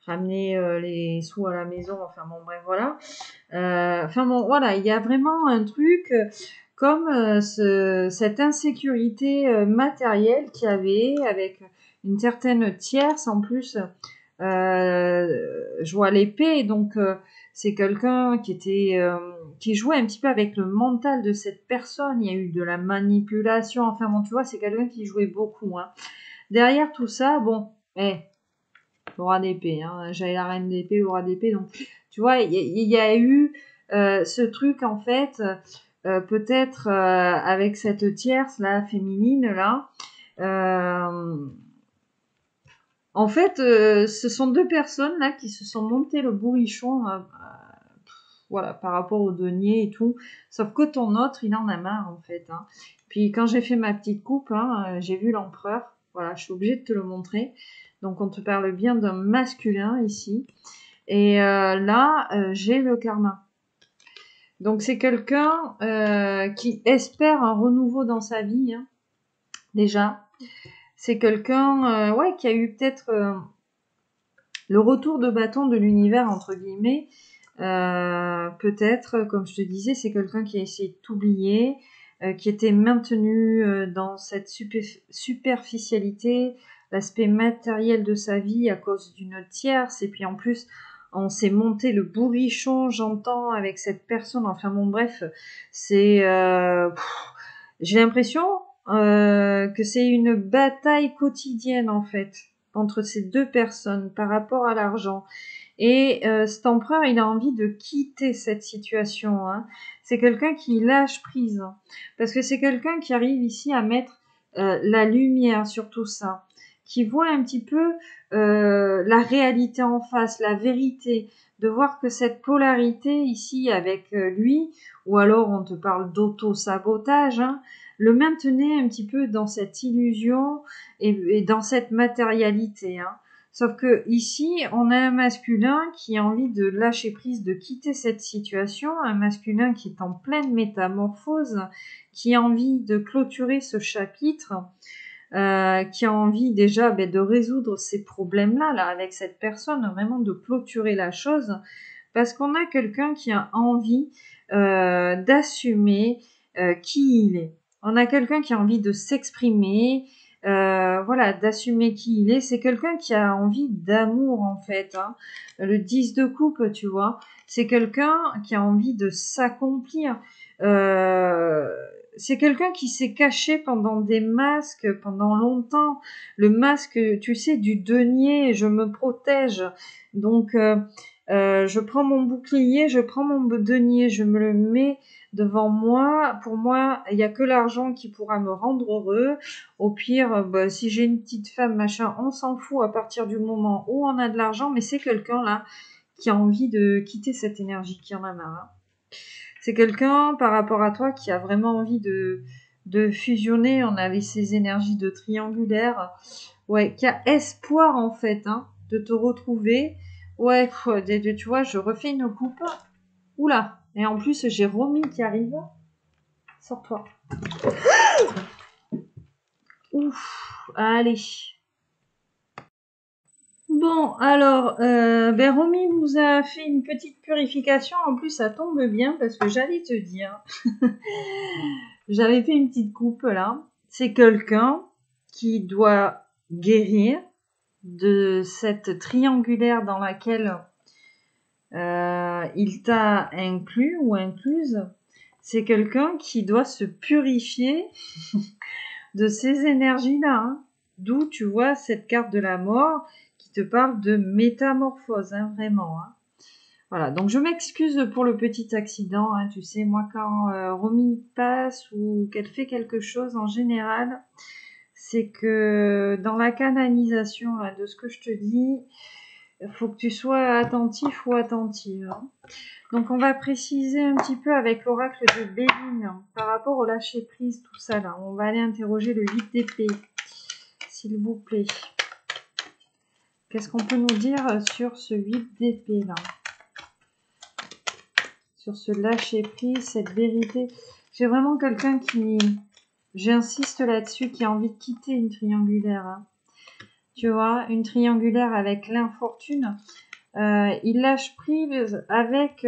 [SPEAKER 1] ramener les sous à la maison, enfin bon bref voilà. Enfin bon voilà, il y a vraiment un truc comme cette insécurité matérielle qu'il y avait avec une certaine tierce en plus. Je vois l'épée, donc c'est quelqu'un qui était qui jouait un petit peu avec le mental de cette personne. Il y a eu de la manipulation, enfin bon tu vois, c'est quelqu'un qui jouait beaucoup. Hein. Derrière tout ça, bon, le roi d'épée, hein. J'avais la reine d'épée, le roi d'épée, donc tu vois, il y a eu ce truc en fait, peut-être avec cette tierce là, féminine là. En fait, ce sont 2 personnes là qui se sont montées le bourrichon, voilà, par rapport au denier et tout. Sauf que ton autre, il en a marre en fait. Hein. Puis quand j'ai fait ma petite coupe, hein, j'ai vu l'empereur. Voilà, je suis obligée de te le montrer. Donc on te parle bien d'un masculin ici. Et là, j'ai le karma. Donc c'est quelqu'un qui espère un renouveau dans sa vie, hein, déjà. C'est quelqu'un ouais, qui a eu peut-être le retour de bâton de l'univers, entre guillemets. Peut-être, comme je te disais, c'est quelqu'un qui a essayé de t'oublier, qui était maintenu dans cette superficialité, l'aspect matériel de sa vie à cause d'une tierce, et puis en plus, on s'est monté le bourrichon, j'entends, avec cette personne, enfin bon, bref, c'est... j'ai l'impression que c'est une bataille quotidienne, en fait, entre ces 2 personnes par rapport à l'argent. Et cet empereur, il a envie de quitter cette situation. Hein. C'est quelqu'un qui lâche prise. Hein. Parce que c'est quelqu'un qui arrive ici à mettre la lumière sur tout ça. Qui voit un petit peu la réalité en face, la vérité. De voir que cette polarité ici avec lui, ou alors on te parle d'auto-sabotage, hein, le maintenait un petit peu dans cette illusion et dans cette matérialité. Hein. Sauf que ici, on a un masculin qui a envie de lâcher prise, de quitter cette situation, un masculin qui est en pleine métamorphose, qui a envie de clôturer ce chapitre, qui a envie déjà de résoudre ces problèmes-là, là, avec cette personne, vraiment de clôturer la chose, parce qu'on a quelqu'un qui a envie d'assumer qui il est. On a quelqu'un qui a envie de s'exprimer, voilà, d'assumer qui il est. C'est quelqu'un qui a envie d'amour, en fait. Hein. Le 10 de coupe, tu vois. C'est quelqu'un qui a envie de s'accomplir. C'est quelqu'un qui s'est caché pendant des masques, pendant longtemps. Le masque, tu sais, du denier, je me protège. Donc, je prends mon bouclier, je prends mon denier, je me le mets devant moi. Pour moi, il n'y a que l'argent qui pourra me rendre heureux. Au pire, bah, si j'ai une petite femme, machin, on s'en fout à partir du moment où on a de l'argent. Mais c'est quelqu'un là qui a envie de quitter cette énergie, qui en a marre, hein. C'est quelqu'un par rapport à toi qui a vraiment envie de fusionner. On avait ces énergies de triangulaire. Ouais, qui a espoir en fait, hein, de te retrouver. Ouais, tu vois, je refais une coupe. Oula. Et en plus, j'ai Romy qui arrive. Sors-toi. Ouf. Allez. Bon, alors, Romy vous a fait une petite purification. En plus, ça tombe bien parce que j'allais te dire. J'avais fait une petite coupe là. C'est quelqu'un qui doit guérir de cette triangulaire dans laquelle il t'a inclus ou incluse. C'est quelqu'un qui doit se purifier de ces énergies-là, hein. D'où tu vois cette carte de la mort qui te parle de métamorphose, hein, vraiment, hein. Voilà, donc je m'excuse pour le petit accident, hein, tu sais, moi quand Romy passe ou qu'elle fait quelque chose en général, c'est que dans la canalisation là, de ce que je te dis, il faut que tu sois attentif ou attentive, hein. Donc on va préciser un petit peu avec l'oracle de Béline par rapport au lâcher prise, tout ça là. On va aller interroger le 8 d'épée, s'il vous plaît. Qu'est-ce qu'on peut nous dire sur ce 8 d'épée là? Sur ce lâcher prise, cette vérité. J'ai vraiment quelqu'un qui, j'insiste là-dessus, qui a envie de quitter une triangulaire, hein. Tu vois, une triangulaire avec l'infortune. Il lâche prise avec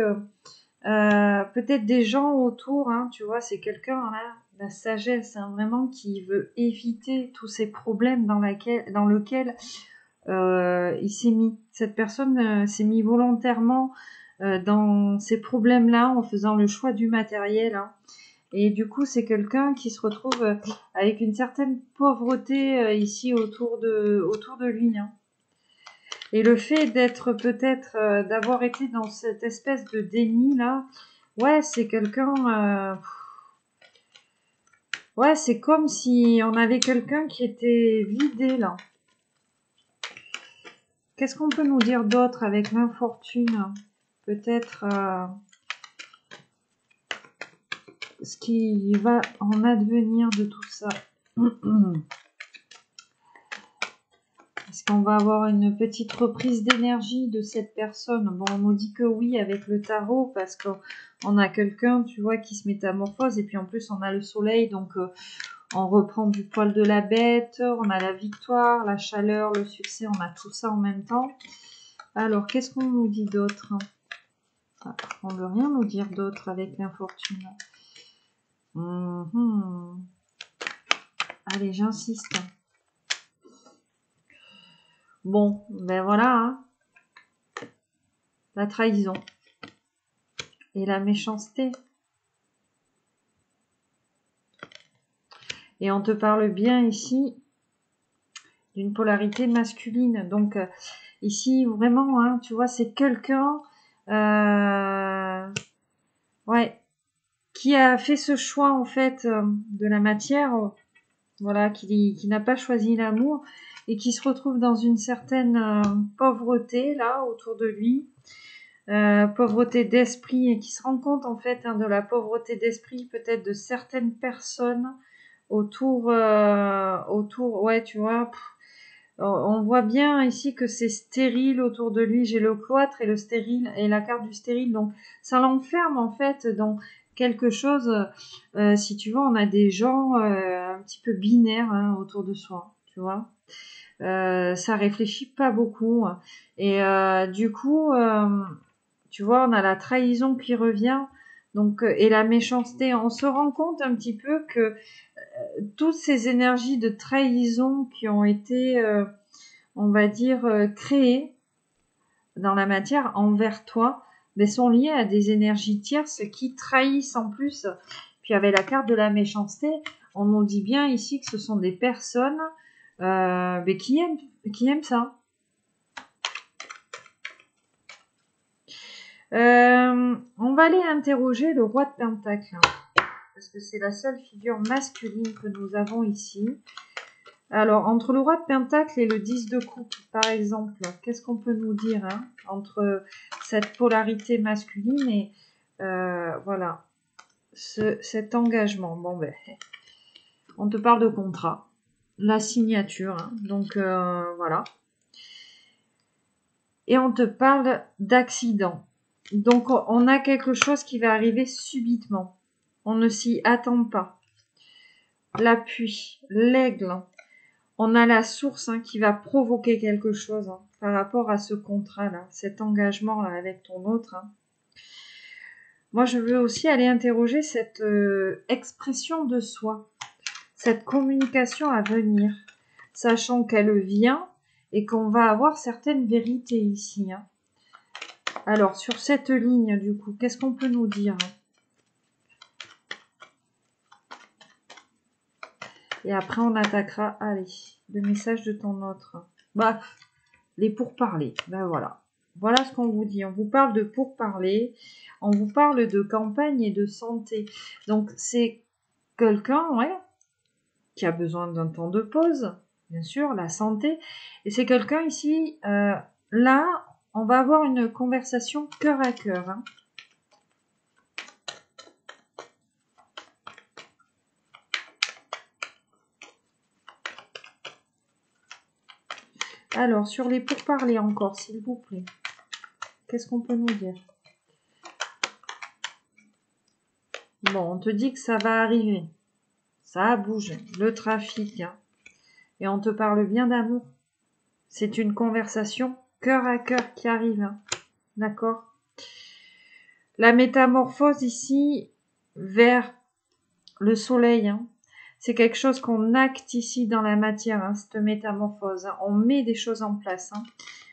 [SPEAKER 1] peut-être des gens autour, hein, tu vois, c'est quelqu'un là, la sagesse, hein, vraiment qui veut éviter tous ces problèmes dans lequel il s'est mis. Cette personne s'est mis volontairement dans ces problèmes-là en faisant le choix du matériel, hein. Et du coup, c'est quelqu'un qui se retrouve avec une certaine pauvreté ici autour de lui, hein. Et le fait d'être peut-être, d'avoir été dans cette espèce de déni là, ouais, c'est quelqu'un, ouais, c'est comme si on avait quelqu'un qui était vidé là. Qu'est-ce qu'on peut nous dire d'autre avec l'infortune? Peut-être ce qui va en advenir de tout ça. Est-ce qu'on va avoir une petite reprise d'énergie de cette personne? Bon, on nous dit que oui avec le tarot parce qu'on a quelqu'un, tu vois, qui se métamorphose et puis en plus on a le soleil, donc on reprend du poil de la bête, on a la victoire, la chaleur, le succès, on a tout ça en même temps. Alors, qu'est-ce qu'on nous dit d'autre? On ne veut rien nous dire d'autre avec l'infortune. Allez, j'insiste. Bon, ben voilà, hein. La trahison et la méchanceté. Et on te parle bien ici d'une polarité masculine. Donc ici, vraiment, hein, tu vois, c'est quelqu'un ouais, qui a fait ce choix en fait de la matière, voilà, qui n'a pas choisi l'amour et qui se retrouve dans une certaine pauvreté là autour de lui. Pauvreté d'esprit et qui se rend compte en fait, hein, de la pauvreté d'esprit peut-être de certaines personnes autour, ouais, tu vois, on voit bien ici que c'est stérile autour de lui. J'ai le cloître et le stérile et la carte du stérile, donc ça l'enferme en fait dans quelque chose. Si tu vois, on a des gens un petit peu binaires, hein, autour de soi, tu vois. Ça réfléchit pas beaucoup et du coup, tu vois, on a la trahison qui revient, donc et la méchanceté. On se rend compte un petit peu que toutes ces énergies de trahison qui ont été, on va dire, créées dans la matière envers toi, mais sont liées à des énergies tierces qui trahissent en plus. Puis avec la carte de la méchanceté, on nous dit bien ici que ce sont des personnes mais qui aiment ça. On va aller interroger le roi de Pentacle, parce que c'est la seule figure masculine que nous avons ici. Alors, entre le roi de Pentacle et le 10 de coupe, par exemple, qu'est-ce qu'on peut nous dire entre cette polarité masculine et voilà, cet engagement. Bon, ben, on te parle de contrat, la signature, donc voilà. Et on te parle d'accident. Donc, on a quelque chose qui va arriver subitement. On ne s'y attend pas. L'appui, l'aigle. On a la source qui va provoquer quelque chose par rapport à ce contrat-là, cet engagement-là avec ton autre. Moi, je veux aussi aller interroger cette expression de soi, cette communication à venir, sachant qu'elle vient et qu'on va avoir certaines vérités ici. Alors, sur cette ligne, du coup, qu'est-ce qu'on peut nous dire Et après, on attaquera, allez, le message de ton autre. Bah, les pourparlers. Ben voilà. Voilà ce qu'on vous dit. On vous parle de pourparlers. On vous parle de campagne et de santé. Donc, c'est quelqu'un, ouais, qui a besoin d'un temps de pause. Bien sûr, la santé. Et c'est quelqu'un ici, là, on va avoir une conversation cœur à cœur. Alors, sur les pourparlers encore, s'il vous plaît. Qu'est-ce qu'on peut nous dire? Bon, on te dit que ça va arriver. Ça a bougé. Le trafic. Et on te parle bien d'amour. C'est une conversation cœur à cœur qui arrive. D'accord? La métamorphose ici, vers le soleil, c'est quelque chose qu'on acte ici dans la matière, cette métamorphose. On met des choses en place.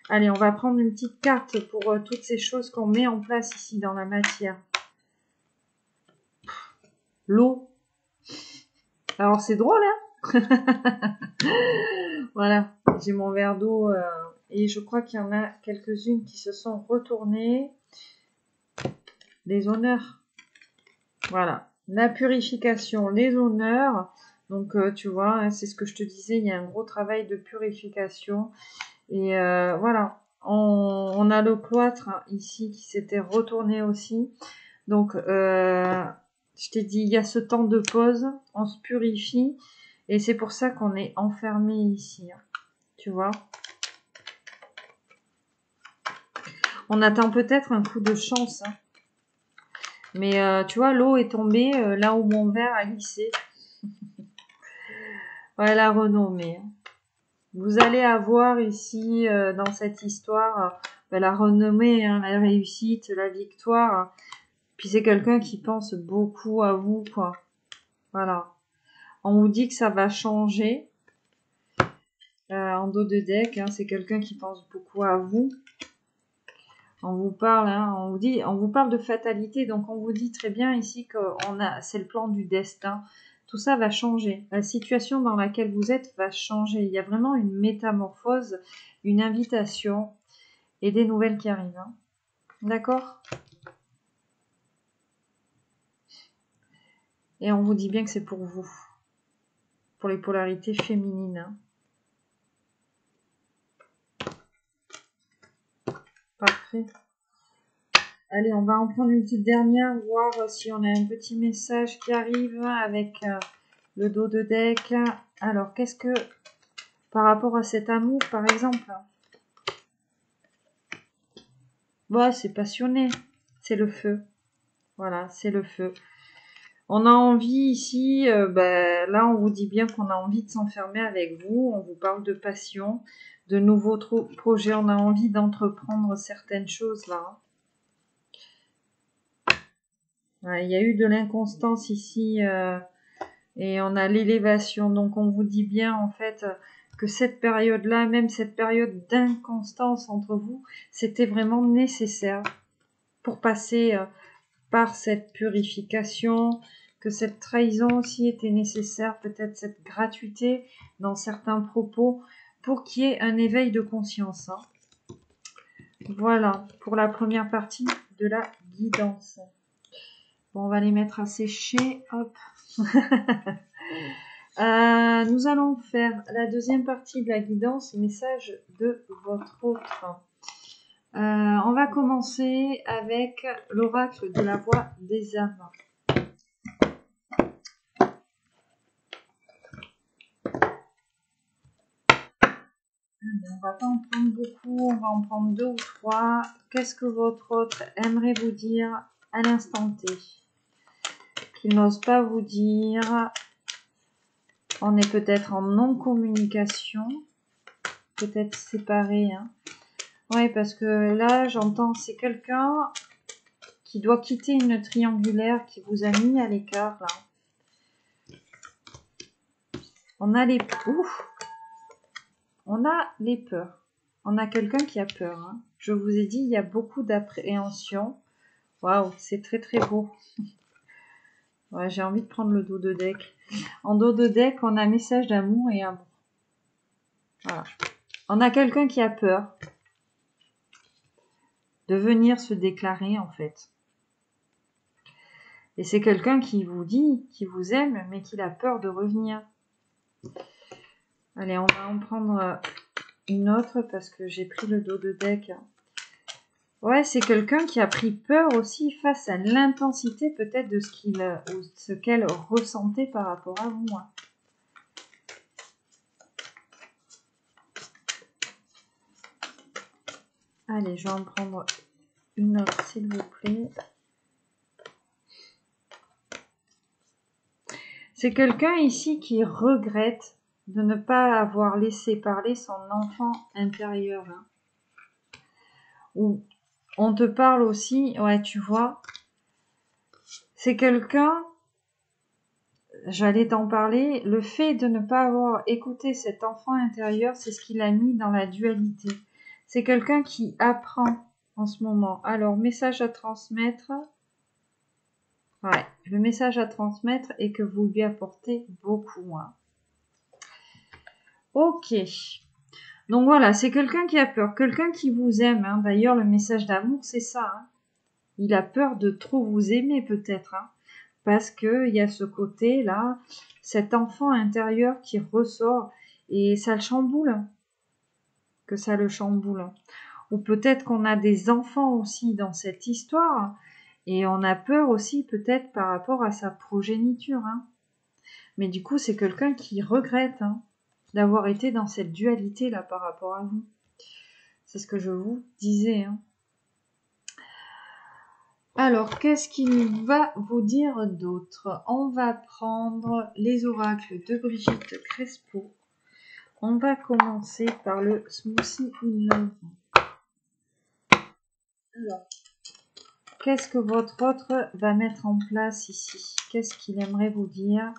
[SPEAKER 1] Allez, on va prendre une petite carte pour toutes ces choses qu'on met en place ici dans la matière. L'eau. Alors, c'est drôle, Voilà, j'ai mon verre d'eau et je crois qu'il y en a quelques-unes qui se sont retournées. Les honneurs. Voilà, la purification, les honneurs. Donc, tu vois, c'est ce que je te disais, il y a un gros travail de purification. Et voilà, on a le cloître ici qui s'était retourné aussi. Donc, je t'ai dit, il y a ce temps de pause, on se purifie. Et c'est pour ça qu'on est enfermé ici. Tu vois? On attend peut-être un coup de chance. Mais tu vois, l'eau est tombée là où mon verre a glissé. Ouais, la renommée. Vous allez avoir ici, dans cette histoire, la renommée, la réussite, la victoire. Puis c'est quelqu'un qui pense beaucoup à vous, quoi. Voilà. On vous dit que ça va changer. En dos de deck, c'est quelqu'un qui pense beaucoup à vous. On vous parle, on vous parle de fatalité, donc on vous dit très bien ici que c'est le plan du destin. Tout ça va changer. La situation dans laquelle vous êtes va changer. Il y a vraiment une métamorphose, une invitation et des nouvelles qui arrivent. D'accord? Et on vous dit bien que c'est pour vous, pour les polarités féminines. Parfait. Allez, on va en prendre une petite dernière, voir si on a un petit message qui arrive avec le dos de deck. Alors, qu'est-ce que, par rapport à cet amour, par exemple, c'est passionné, c'est le feu. Voilà, c'est le feu. On a envie ici, là on vous dit bien qu'on a envie de s'enfermer avec vous, on vous parle de passion, de nouveaux projets, on a envie d'entreprendre certaines choses là. Il y a eu de l'inconstance ici et on a l'élévation, donc on vous dit bien en fait que cette période-là, même cette période d'inconstance entre vous, c'était vraiment nécessaire. pour passer par cette purification, que cette trahison aussi était nécessaire, peut-être cette gratuité dans certains propos, pour qu'il y ait un éveil de conscience. Hein. Voilà, pour la première partie de la guidance. Bon, on va les mettre à sécher, hop. Nous allons faire la deuxième partie de la guidance, message de votre autre. On va commencer avec l'oracle de la voix des âmes. On va pas en prendre beaucoup, on va en prendre 2 ou 3. Qu'est-ce que votre autre aimerait vous dire à l'instant T? Qu'il n'ose pas vous dire. On est peut-être en non-communication, peut-être séparé. Hein. Oui, parce que là, j'entends, c'est quelqu'un qui doit quitter une triangulaire qui vous a mis à l'écart. Là. On a les... Ouf, on a les peurs. On a quelqu'un qui a peur. Hein. Je vous ai dit, il y a beaucoup d'appréhension. Waouh, c'est très très beau. Ouais, j'ai envie de prendre le dos de deck. En dos de deck, on a message d'amour et amour. Voilà. On a quelqu'un qui a peur de venir se déclarer en fait. Et c'est quelqu'un qui vous dit, qui vous aime, mais qui a peur de revenir. Allez, on va en prendre une autre parce que j'ai pris le dos de deck. Ouais, c'est quelqu'un qui a pris peur aussi face à l'intensité peut-être de ce qu'elle ressentait par rapport à vous. Hein. Allez, je vais en prendre une autre, s'il vous plaît. C'est quelqu'un ici qui regrette de ne pas avoir laissé parler son enfant intérieur. Hein. Ou on te parle aussi, ouais, tu vois, c'est quelqu'un, j'allais t'en parler, le fait de ne pas avoir écouté cet enfant intérieur, c'est ce qui l'a mis dans la dualité. C'est quelqu'un qui apprend en ce moment. Alors, message à transmettre. Ouais, le message à transmettre est que vous lui apportez beaucoup. Hein. Ok. Donc voilà, c'est quelqu'un qui a peur, quelqu'un qui vous aime. Hein. D'ailleurs, le message d'amour, c'est ça. Hein. Il a peur de trop vous aimer peut-être. Hein. Parce qu'il y a ce côté-là, cet enfant intérieur qui ressort et ça le chamboule. Que ça le chamboule. Ou peut-être qu'on a des enfants aussi dans cette histoire et on a peur aussi peut-être par rapport à sa progéniture. Hein. Mais du coup, c'est quelqu'un qui regrette d'avoir été dans cette dualité-là par rapport à vous. C'est ce que je vous disais. Hein. Alors, qu'est-ce qu'il va vous dire d'autre? On va prendre les oracles de Brigitte Crespo. On va commencer par le Smoothie in Love. Alors, qu'est-ce que votre autre va mettre en place ici? Qu'est-ce qu'il aimerait vous dire?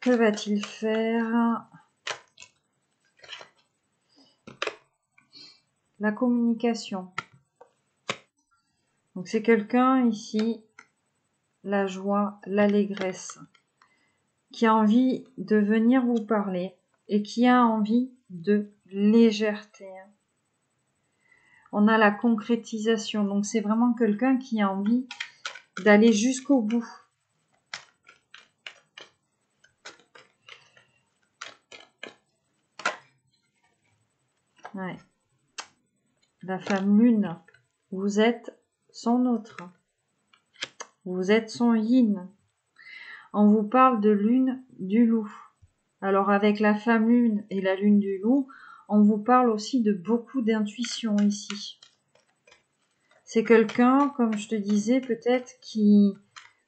[SPEAKER 1] Que va-t-il faire? La communication. Donc c'est quelqu'un ici, la joie, l'allégresse, qui a envie de venir vous parler et qui a envie de légèreté. On a la concrétisation, donc c'est vraiment quelqu'un qui a envie d'aller jusqu'au bout. Ouais. La femme lune, vous êtes son autre. Vous êtes son yin. On vous parle de lune du loup. Alors avec la femme lune et la lune du loup, on vous parle aussi de beaucoup d'intuition ici. C'est quelqu'un, comme je te disais, peut-être qui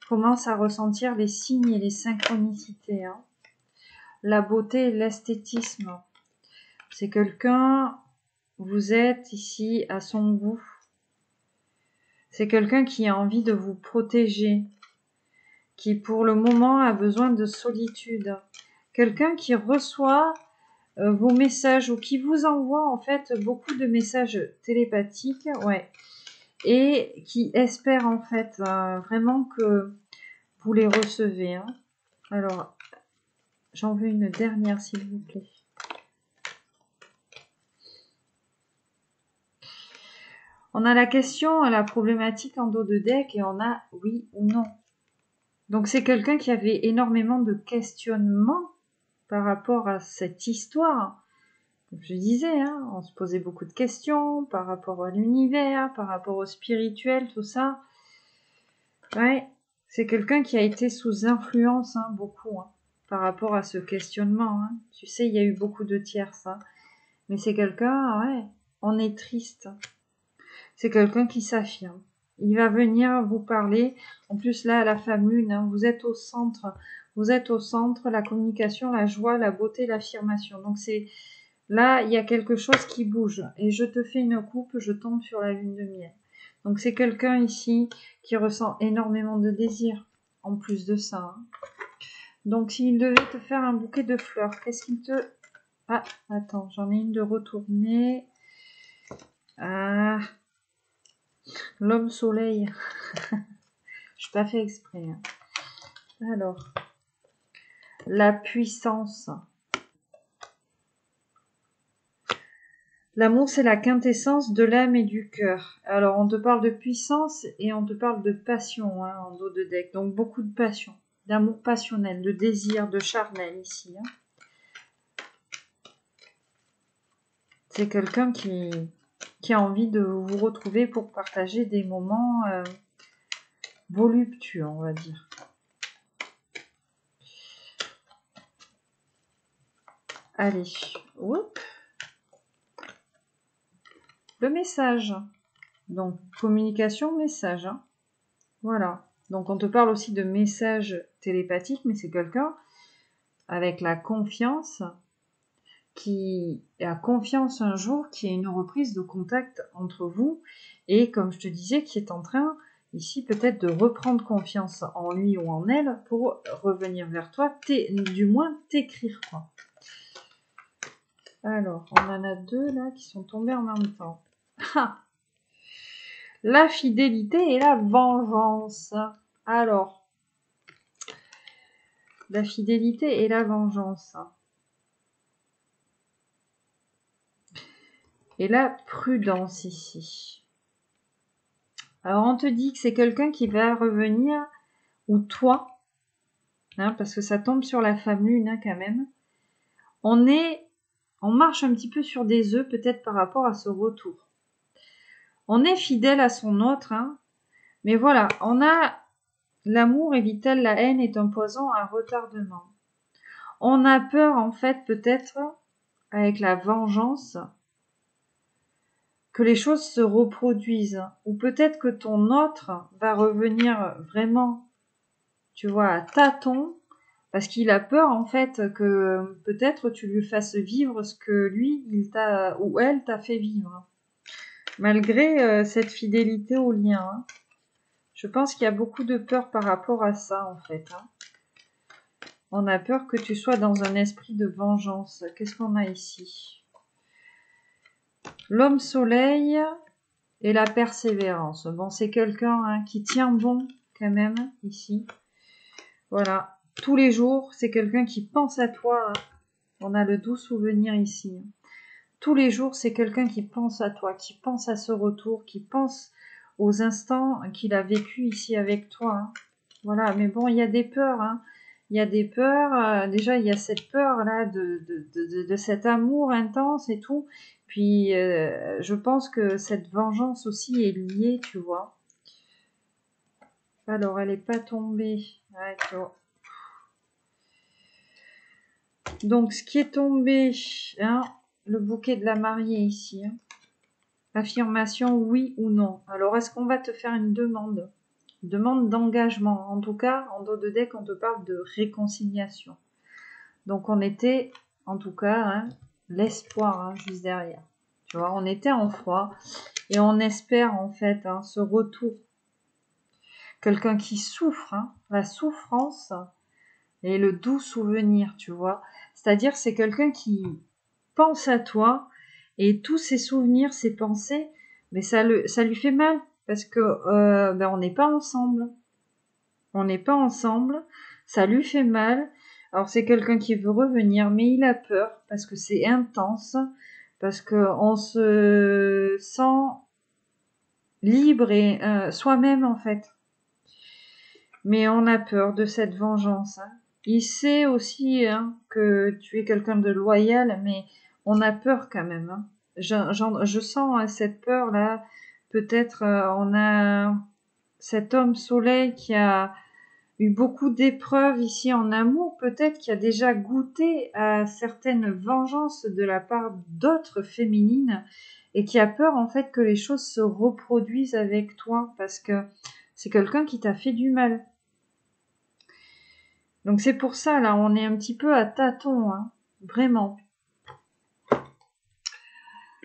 [SPEAKER 1] commence à ressentir les signes et les synchronicités. Hein. La beauté, l'esthétisme. C'est quelqu'un, vous êtes ici à son goût. C'est quelqu'un qui a envie de vous protéger, qui pour le moment a besoin de solitude. Quelqu'un qui reçoit vos messages ou qui vous envoie en fait beaucoup de messages télépathiques, ouais, et qui espère en fait vraiment que vous les recevez. Hein. Alors, j'en veux une dernière s'il vous plaît. On a la question, la problématique en dos de deck et on a oui ou non. Donc c'est quelqu'un qui avait énormément de questionnements par rapport à cette histoire. Comme je disais, hein, on se posait beaucoup de questions par rapport à l'univers, par rapport au spirituel, tout ça. Ouais, c'est quelqu'un qui a été sous influence, hein, beaucoup, hein, par rapport à ce questionnement. Hein. Tu sais, il y a eu beaucoup de tierces, hein. Mais c'est quelqu'un, ouais, on est triste. C'est quelqu'un qui s'affirme. Il va venir vous parler. En plus, là, la femme lune, hein, vous êtes au centre. Vous êtes au centre, la communication, la joie, la beauté, l'affirmation. Donc, c'est là, il y a quelque chose qui bouge. Et je te fais une coupe, je tombe sur la lune de miel. Donc, c'est quelqu'un ici qui ressent énormément de désir. En plus de ça. Hein. Donc, s'il devait te faire un bouquet de fleurs, qu'est-ce qu'il te... Ah, attends, j'en ai une de retournée. Ah... L'homme soleil. Je n'ai pas fait exprès. Hein. Alors, la puissance. L'amour, c'est la quintessence de l'âme et du cœur. Alors, on te parle de puissance et on te parle de passion hein, en dos de deck. Donc, beaucoup de passion, d'amour passionnel, de désir, de charnel ici. Hein. C'est quelqu'un qui a envie de vous retrouver pour partager des moments voluptueux, on va dire. Allez, hop. Le message. Donc, communication, message. Hein. Voilà. Donc, on te parle aussi de message télépathique, mais c'est quelqu'un avec la confiance qui a confiance un jour qu'il y ait une reprise de contact entre vous et, comme je te disais, qui est en train, ici, peut-être de reprendre confiance en lui ou en elle pour revenir vers toi, du moins t'écrire, quoi. Alors, on en a deux, là, qui sont tombés en même temps. Ah, la fidélité et la vengeance. Alors, la fidélité et la vengeance. Et la prudence ici. Alors, on te dit que c'est quelqu'un qui va revenir, ou toi, hein, parce que ça tombe sur la femme lune hein, quand même. On marche un petit peu sur des œufs, peut-être par rapport à ce retour. On est fidèle à son autre, hein, mais voilà, on a l'amour est vital, la haine est un poison à retardement. On a peur, en fait, peut-être, avec la vengeance, que les choses se reproduisent. Ou peut-être que ton autre va revenir vraiment, tu vois, à tâtons, parce qu'il a peur, en fait, que peut-être tu lui fasses vivre ce que lui, il t'a, ou elle t'a fait vivre. Malgré cette fidélité au lien. Hein. Je pense qu'il y a beaucoup de peur par rapport à ça, en fait. Hein. On a peur que tu sois dans un esprit de vengeance. Qu'est-ce qu'on a ici? L'homme soleil et la persévérance. Bon, c'est quelqu'un hein, qui tient bon quand même ici. Voilà. Tous les jours, c'est quelqu'un qui pense à toi. Hein. On a le doux souvenir ici. Tous les jours, c'est quelqu'un qui pense à toi, qui pense à ce retour, qui pense aux instants qu'il a vécu ici avec toi. Hein. Voilà, mais bon, il y a des peurs. Hein. Il y a des peurs. Déjà, il y a cette peur-là de cet amour intense et tout. Puis, je pense que cette vengeance aussi est liée, tu vois. Alors, elle n'est pas tombée. Ouais, tu vois. Donc, ce qui est tombé, hein, le bouquet de la mariée ici. Hein. Affirmation oui ou non. Alors, est-ce qu'on va te faire une demande? Demande d'engagement. En tout cas, en dos de deck, on te parle de réconciliation. Donc, on était, en tout cas, hein, l'espoir hein, juste derrière. Tu vois, on était en froid et on espère en fait hein, ce retour. Quelqu'un qui souffre, hein, la souffrance et le doux souvenir, tu vois. C'est-à-dire, c'est quelqu'un pense à toi et tous ces souvenirs, ces pensées, mais ça lui fait mal parce que on n'est pas ensemble. On n'est pas ensemble, ça lui fait mal. Alors c'est quelqu'un qui veut revenir, mais il a peur parce que c'est intense, parce que on se sent libre et soi-même en fait. Mais on a peur de cette vengeance. Hein. Il sait aussi que tu es quelqu'un de loyal, mais on a peur quand même. Hein. Je sens cette peur-là. Peut-être on a cet homme soleil qui a eu beaucoup d'épreuves ici en amour, peut-être qui a déjà goûté à certaines vengeances de la part d'autres féminines et qui a peur en fait que les choses se reproduisent avec toi parce que c'est quelqu'un qui t'a fait du mal. Donc c'est pour ça, là, on est un petit peu à tâtons, hein, vraiment.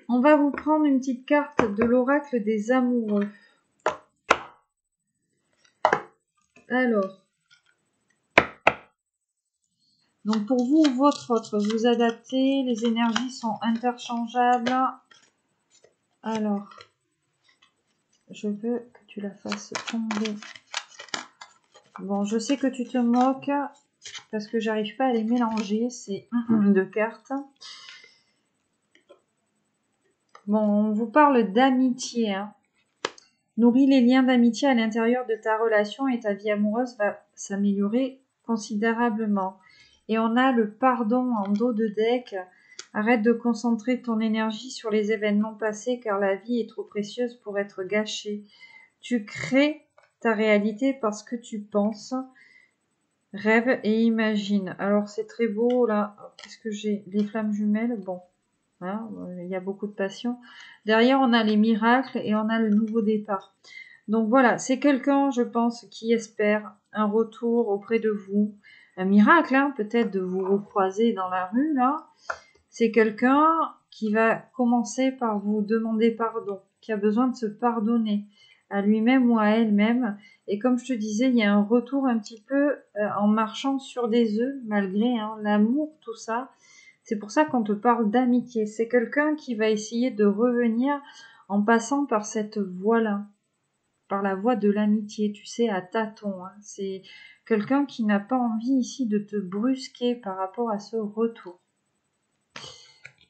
[SPEAKER 1] On va vous prendre une petite carte de l'oracle des amoureux. Alors, donc pour vous ou votre autre, vous adaptez, les énergies sont interchangeables. Alors, je veux que tu la fasses tomber. Bon, je sais que tu te moques parce que j'arrive pas à les mélanger, ces deux cartes. Bon, on vous parle d'amitié. Hein. Nourris les liens d'amitié à l'intérieur de ta relation et ta vie amoureuse va s'améliorer considérablement. Et on a le pardon en dos de deck. Arrête de concentrer ton énergie sur les événements passés car la vie est trop précieuse pour être gâchée. Tu crées ta réalité parce que tu penses, rêve et imagine. Alors c'est très beau là. Qu'est-ce que j'ai? Les flammes jumelles. Bon. Hein, il y a beaucoup de passion. Derrière, on a les miracles et on a le nouveau départ. Donc voilà, c'est quelqu'un, je pense, qui espère un retour auprès de vous. Un miracle, hein, peut-être de vous recroiser dans la rue, là. C'est quelqu'un qui va commencer par vous demander pardon, qui a besoin de se pardonner à lui-même ou à elle-même. Et comme je te disais, il y a un retour un petit peu en marchant sur des œufs, malgré l'amour, tout ça. C'est pour ça qu'on te parle d'amitié. C'est quelqu'un qui va essayer de revenir en passant par cette voie-là, par la voie de l'amitié, tu sais, à tâtons. Hein. C'est quelqu'un qui n'a pas envie ici de te brusquer par rapport à ce retour.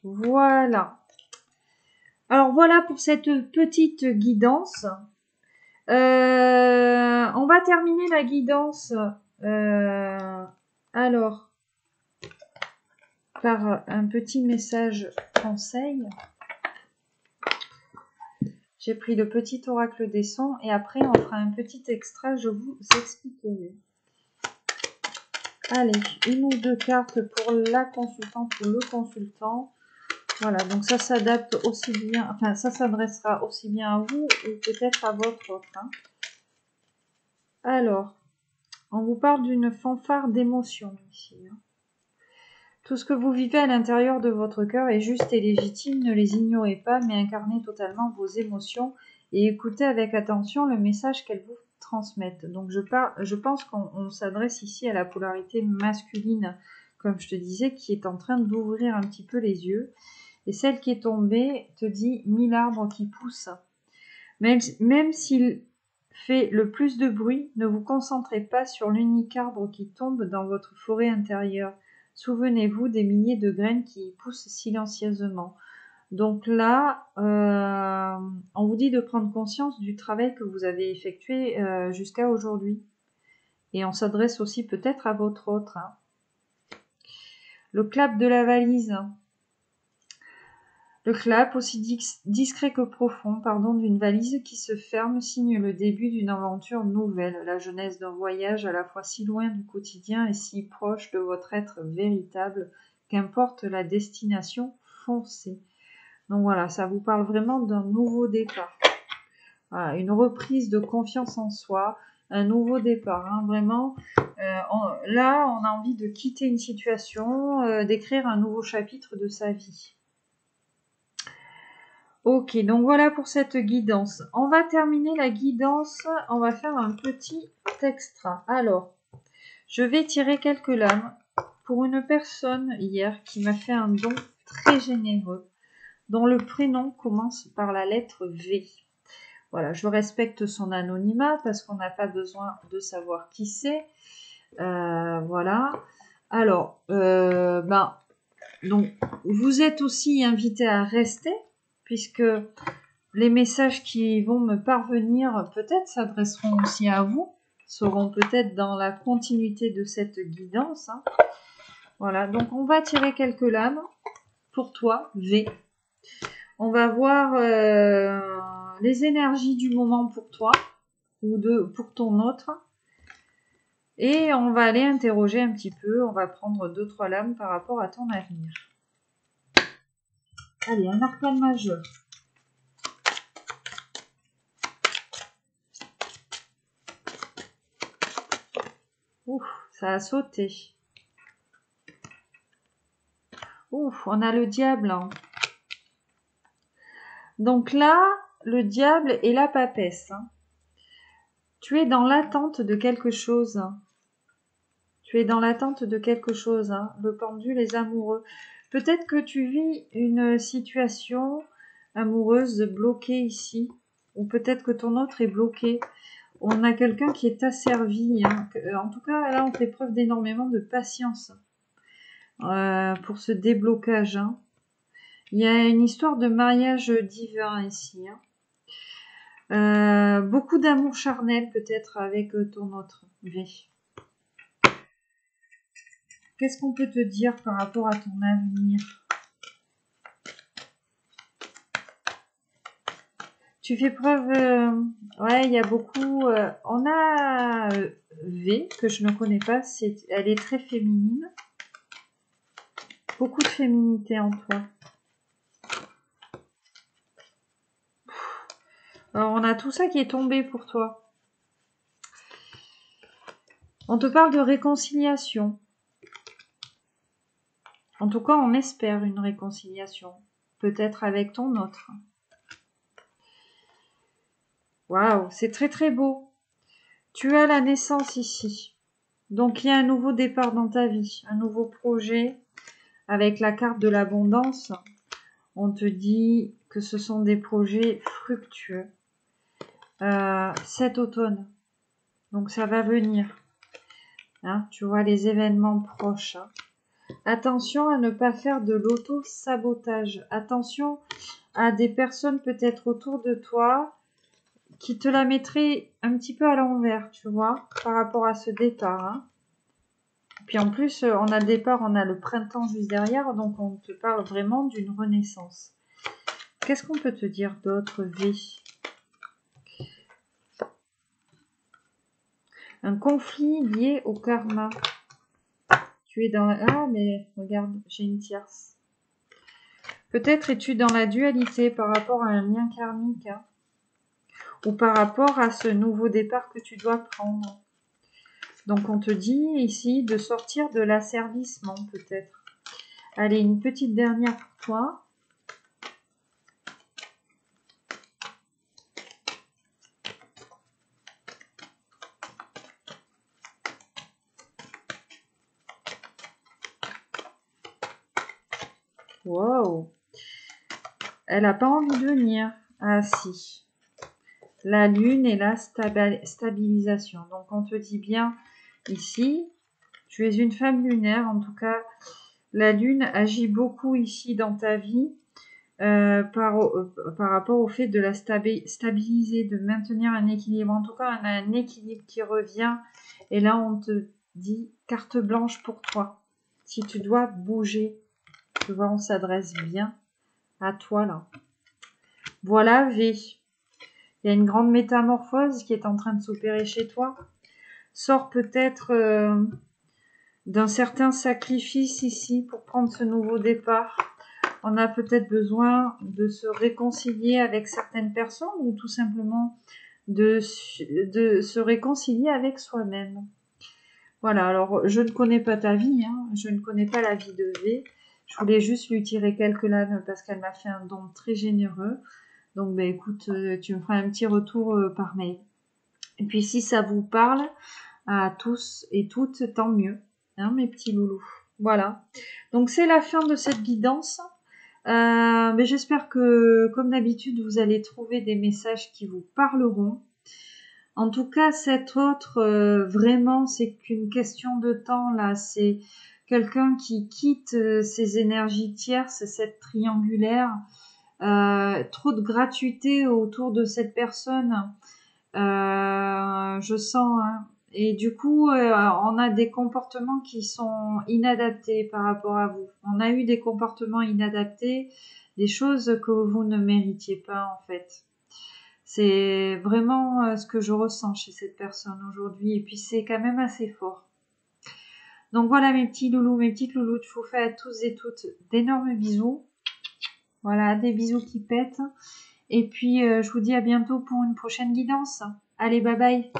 [SPEAKER 1] Voilà. Alors voilà pour cette petite guidance. On va terminer la guidance. Alors, par un petit message conseil. J'ai pris le petit oracle des sons et après on fera un petit extrait, je vous expliquerai. Allez, une ou deux cartes pour la consultante ou le consultant. Voilà, donc ça s'adapte aussi bien, enfin ça s'adressera aussi bien à vous ou peut-être à votre autre. Hein. Alors, on vous parle d'une fanfare d'émotions ici. Hein. Tout ce que vous vivez à l'intérieur de votre cœur est juste et légitime, ne les ignorez pas, mais incarnez totalement vos émotions et écoutez avec attention le message qu'elles vous transmettent. Donc je pense qu'on s'adresse ici à la polarité masculine, comme je te disais, qui est en train d'ouvrir un petit peu les yeux. Et celle qui est tombée te dit 1000 arbres qui poussent. Même s'il fait le plus de bruit, ne vous concentrez pas sur l'unique arbre qui tombe dans votre forêt intérieure. Souvenez-vous des milliers de graines qui poussent silencieusement. Donc là, on vous dit de prendre conscience du travail que vous avez effectué jusqu'à aujourd'hui. Et on s'adresse aussi peut-être à votre autre. Hein. Le clap de la valise. Le clap, aussi discret que profond, d'une valise qui se ferme, signe le début d'une aventure nouvelle, la jeunesse d'un voyage à la fois si loin du quotidien et si proche de votre être véritable, qu'importe la destination, foncez. Donc voilà, ça vous parle vraiment d'un nouveau départ. Voilà, une reprise de confiance en soi, un nouveau départ, hein, vraiment. Là, on a envie de quitter une situation, d'écrire un nouveau chapitre de sa vie. Ok, donc voilà pour cette guidance. On va terminer la guidance, on va faire un petit extra. Alors, je vais tirer quelques lames pour une personne hier qui m'a fait un don très généreux, dont le prénom commence par la lettre V. Voilà, je respecte son anonymat parce qu'on n'a pas besoin de savoir qui c'est. Voilà. Alors, donc, vous êtes aussi invité à rester, puisque les messages qui vont me parvenir peut-être s'adresseront aussi à vous, seront peut-être dans la continuité de cette guidance. Hein. Voilà, donc on va tirer quelques lames pour toi, V. On va voir les énergies du moment pour toi, ou pour ton autre. Et on va aller interroger un petit peu, on va prendre 2-3 lames par rapport à ton avenir. Allez, un arcane majeur. Ouf, ça a sauté. Ouf, on a le diable. Hein. Donc là, le diable et la papesse. Hein. Tu es dans l'attente de quelque chose. Tu es dans l'attente de quelque chose. Hein. Le pendule, les amoureux. Peut-être que tu vis une situation amoureuse bloquée ici. Ou peut-être que ton autre est bloqué. On a quelqu'un qui est asservi. Hein. En tout cas, là, on fait preuve d'énormément de patience pour ce déblocage. Hein. Il y a une histoire de mariage divin ici. Hein. Beaucoup d'amour charnel peut-être avec ton autre V. Qu'est-ce qu'on peut te dire par rapport à ton avenir? Tu fais preuve... ouais, il y a beaucoup... on a V, que je ne connais pas. Elle est très féminine. Beaucoup de féminité en toi. Alors, on a tout ça qui est tombé pour toi. On te parle de réconciliation. En tout cas, on espère une réconciliation. Peut-être avec ton autre. Waouh, c'est très très beau. Tu as la naissance ici. Donc, il y a un nouveau départ dans ta vie. Un nouveau projet. Avec la carte de l'abondance, on te dit que ce sont des projets fructueux. Cet automne. Donc, ça va venir. Hein, tu vois les événements proches. Hein. Attention à ne pas faire de l'auto-sabotage. Attention à des personnes peut-être autour de toi qui te la mettraient un petit peu à l'envers, tu vois, par rapport à ce départ. Hein. Puis en plus, on a le départ, on a le printemps juste derrière, donc on te parle vraiment d'une renaissance. Qu'est-ce qu'on peut te dire d'autre, V? Un conflit lié au karma. Tu es dans... Ah, mais regarde, j'ai une tierce. Peut-être es-tu dans la dualité par rapport à un lien karmique, hein, ou par rapport à ce nouveau départ que tu dois prendre. Donc on te dit ici de sortir de l'asservissement peut-être. Allez, une petite dernière pour toi. Wow. Elle n'a pas envie de venir. Ah si. La lune et la stabilisation. Donc on te dit bien ici, tu es une femme lunaire. En tout cas, la lune agit beaucoup ici dans ta vie par rapport au fait de la stabiliser, de maintenir un équilibre. En tout cas, on a un équilibre qui revient. Et là, on te dit carte blanche pour toi. Si tu dois bouger, tu vois, on s'adresse bien à toi là. Voilà, V. Il y a une grande métamorphose qui est en train de s'opérer chez toi. Sors peut-être d'un certain sacrifice ici pour prendre ce nouveau départ. On a peut-être besoin de se réconcilier avec certaines personnes ou tout simplement de se réconcilier avec soi-même. Voilà, alors je ne connais pas ta vie, hein, je ne connais pas la vie de V. Je voulais juste lui tirer quelques lames parce qu'elle m'a fait un don très généreux. Donc, ben, écoute, tu me feras un petit retour par mail. Et puis, si ça vous parle à tous et toutes, tant mieux, hein, mes petits loulous. Voilà. Donc, c'est la fin de cette guidance. Mais j'espère que, comme d'habitude, vous allez trouver des messages qui vous parleront. En tout cas, cet autre, vraiment, c'est qu'une question de temps, là. C'est quelqu'un qui quitte ses énergies tierces, cette triangulaire. Trop de gratuité autour de cette personne. Je sens, hein. Et du coup, on a des comportements qui sont inadaptés par rapport à vous. On a eu des comportements inadaptés, des choses que vous ne méritiez pas, en fait. C'est vraiment ce que je ressens chez cette personne aujourd'hui. Et puis, c'est quand même assez fort. Donc voilà, mes petits loulous, mes petites louloutes. Je vous fais à tous et toutes d'énormes bisous. Voilà, des bisous qui pètent. Et puis, je vous dis à bientôt pour une prochaine guidance. Allez, bye bye.